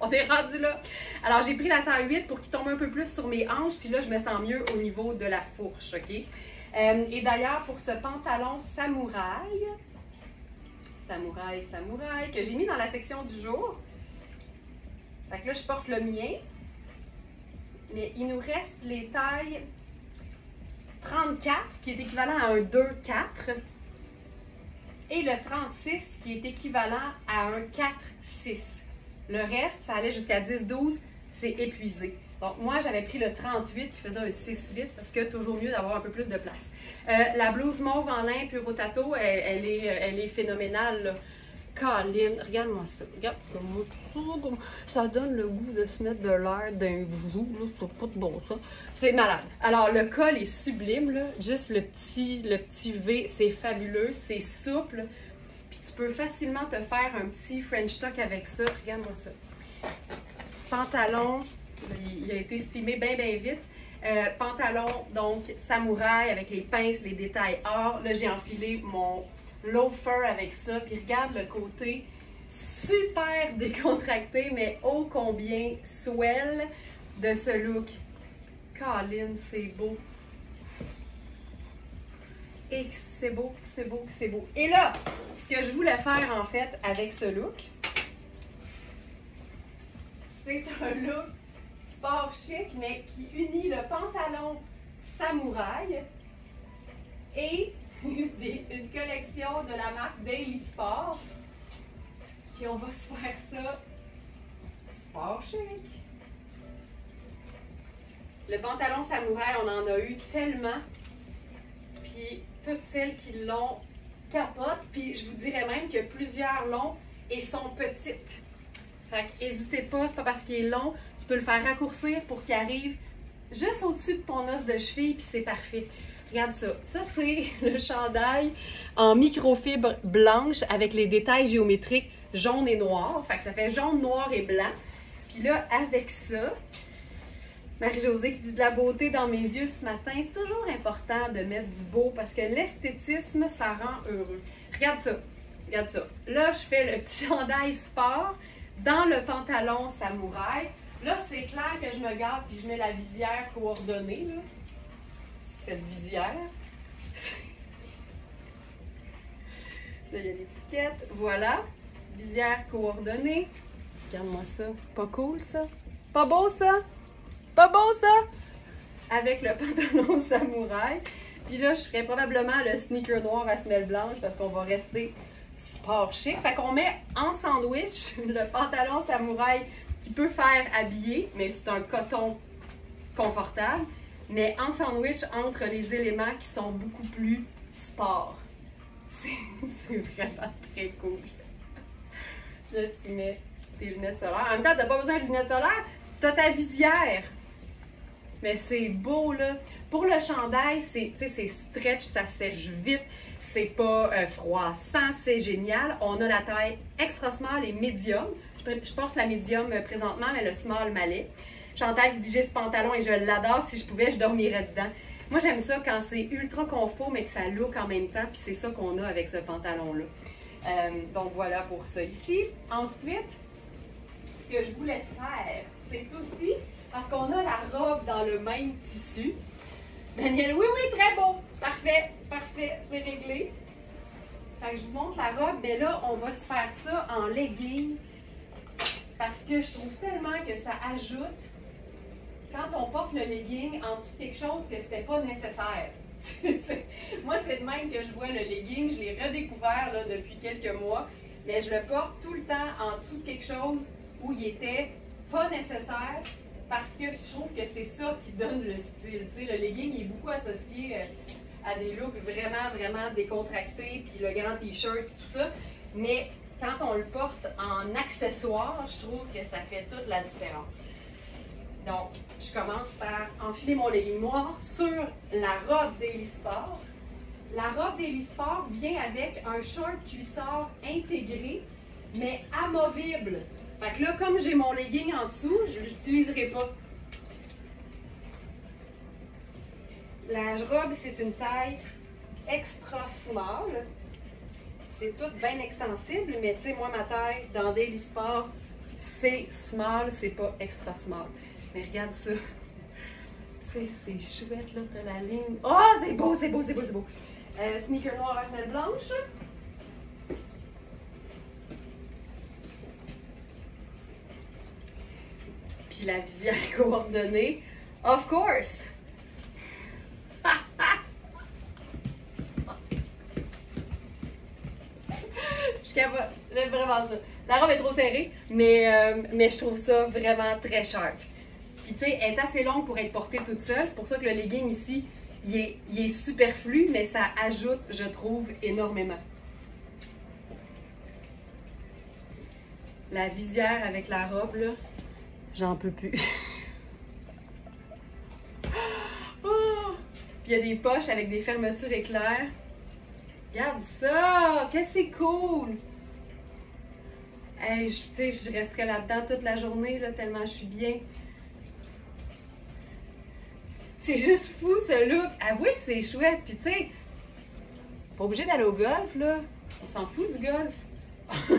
On est rendu là. Alors, j'ai pris la taille 8 pour qu'il tombe un peu plus sur mes hanches, puis là, je me sens mieux au niveau de la fourche, OK? Et d'ailleurs, pour ce pantalon samouraï, que j'ai mis dans la section du jour, fait que là, je porte le mien, mais il nous reste les tailles 34, qui est équivalent à un 2-4, et le 36, qui est équivalent à un 4-6. Le reste, ça allait jusqu'à 10-12, c'est épuisé. Donc, moi, j'avais pris le 38 qui faisait un 6-8 parce que toujours mieux d'avoir un peu plus de place. La blouse mauve en lin Puro Tato, elle est phénoménale, là. Colline, regarde-moi ça. Regarde ça donne le goût de se mettre de l'air d'un joug, là, c'est pas de bon ça. C'est malade. Alors, le col est sublime, là. Juste le petit V, c'est fabuleux, c'est souple. Puis tu peux facilement te faire un petit French tuck avec ça. Regarde-moi ça. Pantalon, il a été estimé bien vite. Pantalon, donc, samouraï avec les pinces, les détails or. Là, j'ai enfilé mon loafer avec ça. Puis regarde le côté super décontracté, mais ô combien swell de ce look. Colin, c'est beau. Et c'est beau, c'est beau, c'est beau. Et là, ce que je voulais faire en fait avec ce look, c'est un look sport chic, mais qui unit le pantalon samouraï et une collection de la marque Daily Sport. Puis on va se faire ça sport chic. Le pantalon samouraï, on en a eu tellement. Puis toutes celles qui l'ont capotent. Puis je vous dirais même que plusieurs l'ont et sont petites. Fait que n'hésitez pas, c'est pas parce qu'il est long, tu peux le faire raccourcir pour qu'il arrive juste au-dessus de ton os de cheville, puis c'est parfait. Regarde ça. Ça, c'est le chandail en microfibre blanche avec les détails géométriques jaune et noir. Fait que ça fait jaune, noir et blanc. Puis là, avec ça, Marie-Josée qui dit de la beauté dans mes yeux ce matin, c'est toujours important de mettre du beau parce que l'esthétisme, ça rend heureux. Regarde ça. Regarde ça. Là, je fais le petit chandail sport dans le pantalon samouraï. Là, c'est clair que je me garde puis je mets la visière coordonnée, là. Cette visière. Là, il y a l'étiquette. Voilà. Visière coordonnée. Regarde-moi ça. Pas cool, ça? Pas beau, ça? Pas beau, ça? Avec le pantalon samouraï. Puis là, je ferais probablement le sneaker noir à semelle blanche parce qu'on va rester sport chic. Fait qu'on met en sandwich le pantalon samouraï qui peut faire habiller, mais c'est un coton confortable. Mais en sandwich entre les éléments qui sont beaucoup plus sport. C'est vraiment très cool. Là, tu mets tes lunettes solaires. En même temps, tu n'as pas besoin de lunettes solaires. Tu as ta visière. Mais c'est beau, là. Pour le chandail, c'est stretch, ça sèche vite. C'est pas froissant, c'est génial. On a la taille extra small et médium. Je porte la médium présentement, mais le small m'allait. Chantal qui dit j'ai ce pantalon et je l'adore. Si je pouvais, je dormirais dedans. Moi, j'aime ça quand c'est ultra confort, mais que ça look en même temps. Puis c'est ça qu'on a avec ce pantalon-là. Donc voilà pour ça ici. Ensuite, ce que je voulais faire, c'est aussi, parce qu'on a la robe dans le même tissu. Daniel, oui, oui, très beau. Parfait, parfait, c'est réglé. Fait que je vous montre la robe, mais là, on va se faire ça en legging. Parce que je trouve tellement que ça ajoute, quand on porte le legging en dessous de quelque chose que c'était pas nécessaire. Moi, c'est de même que je vois le legging. Je l'ai redécouvert là, depuis quelques mois. Mais je le porte tout le temps en dessous de quelque chose où il était pas nécessaire. Parce que je trouve que c'est ça qui donne le style. Tu sais, le legging il est beaucoup associé à des looks vraiment, vraiment décontractés, puis le grand t-shirt et tout ça. Mais quand on le porte en accessoire, je trouve que ça fait toute la différence. Donc, je commence par enfiler mon legging noir sur la robe Daily Sport. La robe Daily Sport vient avec un short cuissard intégré, mais amovible. Fait que là, comme j'ai mon legging en dessous, je ne l'utiliserai pas. La robe, c'est une taille extra small. C'est tout bien extensible, mais tu sais, moi, ma taille dans Daily Sport, c'est small, c'est pas extra small. Mais regarde ça. Tu sais, c'est chouette, là, t'as la ligne. Oh, c'est beau, c'est beau, c'est beau, c'est beau. Sneaker noir à semelle blanche. Puis la visière coordonnée. Of course! Je capote. J'aime vraiment ça. La robe est trop serrée, mais je trouve ça vraiment très sharp. Puis tu sais, elle est assez longue pour être portée toute seule. C'est pour ça que le legging ici, il est superflu, mais ça ajoute, je trouve, énormément. La visière avec la robe, là, j'en peux plus. Oh! Puis il y a des poches avec des fermetures éclairs. Regarde ça! Qu'est-ce que c'est cool! Hey, je resterais là-dedans toute la journée, là, tellement je suis bien. C'est juste fou, ce look. Avouez que c'est chouette. Puis tu sais, pas obligé d'aller au golf, là. On s'en fout du golf.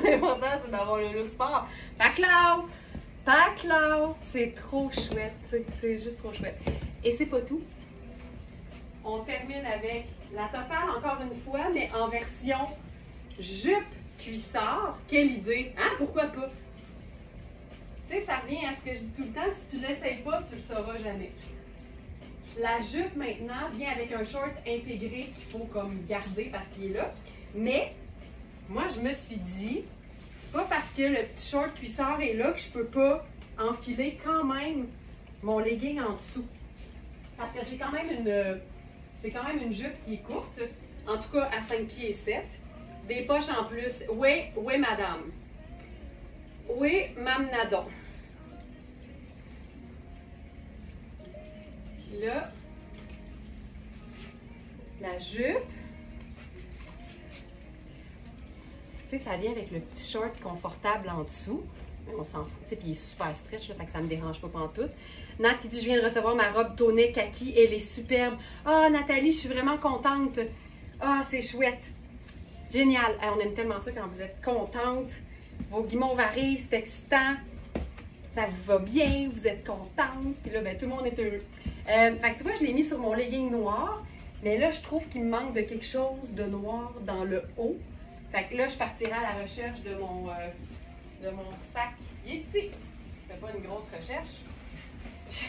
L'important, c'est d'avoir le look sport. Paclaw! C'est trop chouette. C'est juste trop chouette. Et c'est pas tout. On termine avec la totale, encore une fois, mais en version jupe cuissard. Quelle idée! Hein? Pourquoi pas? Tu sais, ça revient à ce que je dis tout le temps. Si tu l'essayes pas, tu le sauras jamais. La jupe, maintenant, vient avec un short intégré qu'il faut comme garder parce qu'il est là. Mais, moi, je me suis dit, c'est pas parce que le petit short cuissard est là que je peux pas enfiler quand même mon legging en dessous. Parce que c'est quand même une jupe qui est courte, en tout cas à 5 pieds et 7. Des poches en plus. Oui, oui, madame. Oui, mamnadon. Puis là, la jupe. Tu sais, ça vient avec le petit short confortable en dessous. Mais on s'en fout. Tu sais, puis il est super stretch, là, fait que ça me dérange pas pantoute. Nat qui dit, je viens de recevoir ma robe tonnet kaki. Elle est superbe. Ah, Nathalie, je suis vraiment contente. Ah, c'est chouette. Génial. On aime tellement ça quand vous êtes contente. Vos guimauves arrivent, c'est excitant. Ça vous va bien, vous êtes contente. Puis là, ben, tout le monde est heureux. Fait que tu vois, je l'ai mis sur mon legging noir. Mais là, je trouve qu'il me manque de quelque chose de noir dans le haut. Fait que là, je partirai à la recherche de mon sac. Il est ici. Je fais pas une grosse recherche. Tu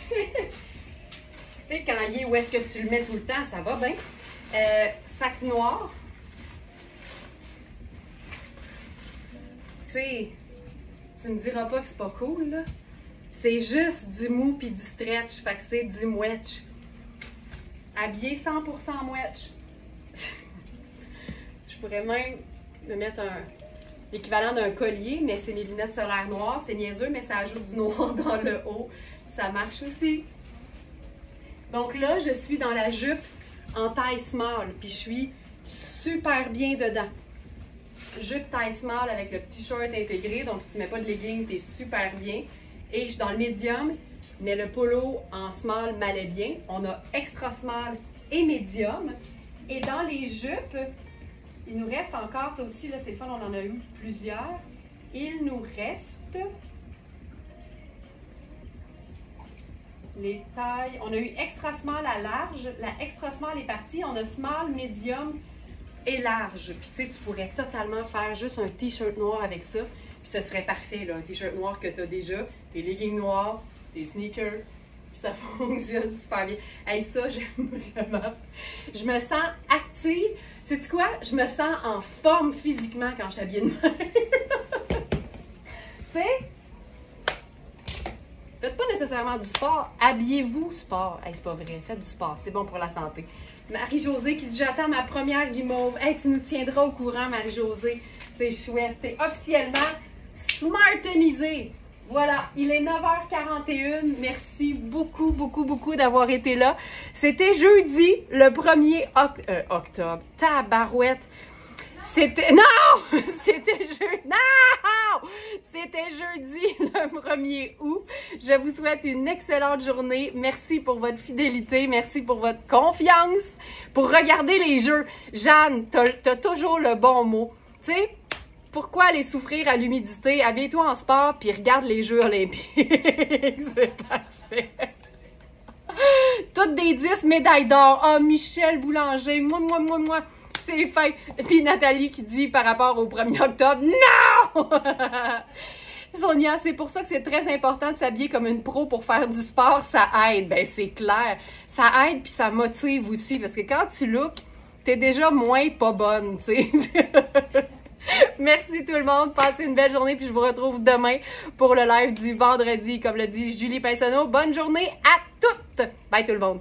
sais, quand il est où est-ce que tu le mets tout le temps, ça va bien. Sac noir. Tu sais, tu me diras pas que c'est pas cool, là. C'est juste du mou puis du stretch. Fait que c'est du mouetch. Habillé 100% mouetch. Je pourrais même me mettre l'équivalent d'un collier, mais c'est mes lunettes solaires noires. C'est niaiseux, mais ça ajoute du noir dans le haut. Ça marche aussi. Donc là, je suis dans la jupe en taille small, puis je suis super bien dedans. Jupe taille small avec le petit short intégré, donc si tu mets pas de legging, t'es super bien. Et je suis dans le medium, mais le polo en small m'allait bien. On a extra small et medium. Et dans les jupes, Il nous reste encore, ça aussi, là, c'est le fun, on en a eu plusieurs. Il nous reste les tailles. On a eu extra small à large. La extra small est partie. On a small, medium et large. Puis tu sais, tu pourrais totalement faire juste un t-shirt noir avec ça. Puis ce serait parfait, là. Un t-shirt noir que tu as déjà, tes leggings noirs, tes sneakers. Puis ça fonctionne super bien. Hey, ça, j'aime vraiment. Je me sens active. Sais-tu quoi? Je me sens en forme physiquement quand je suis habillée de même. Tu sais? Faites pas nécessairement du sport, habillez-vous sport. Hey, c'est pas vrai, faites du sport, c'est bon pour la santé. Marie-Josée qui dit « J'attends ma première guimauve. » Hey, tu nous tiendras au courant, Marie-Josée. C'est chouette. T'es officiellement smartenisée. Voilà, il est 9h41. Merci beaucoup, beaucoup, beaucoup d'avoir été là. C'était jeudi, le 1er octobre. Tabarouette. C'était... Non! C'était jeudi... Non! C'était jeudi, le 1er août. Je vous souhaite une excellente journée. Merci pour votre fidélité. Merci pour votre confiance. Pour regarder les jeux. Jeanne, t'as toujours le bon mot. Tu sais, pourquoi aller souffrir à l'humidité? Habille-toi en sport puis regarde les Jeux olympiques. C'est parfait. Toutes des 10 médailles d'or. Ah, Michel Boulanger. Moi. C'est fin. Puis Nathalie qui dit par rapport au 1er octobre, non! Sonia, c'est pour ça que c'est très important de s'habiller comme une pro pour faire du sport. Ça aide. Ben, c'est clair. Ça aide puis ça motive aussi. Parce que quand tu looks, t'es déjà moins pas bonne, tu sais. Merci tout le monde. Passez une belle journée. Puis je vous retrouve demain pour le live du vendredi. Comme le dit Julie Pinsonneau. Bonne journée à toutes. Bye tout le monde.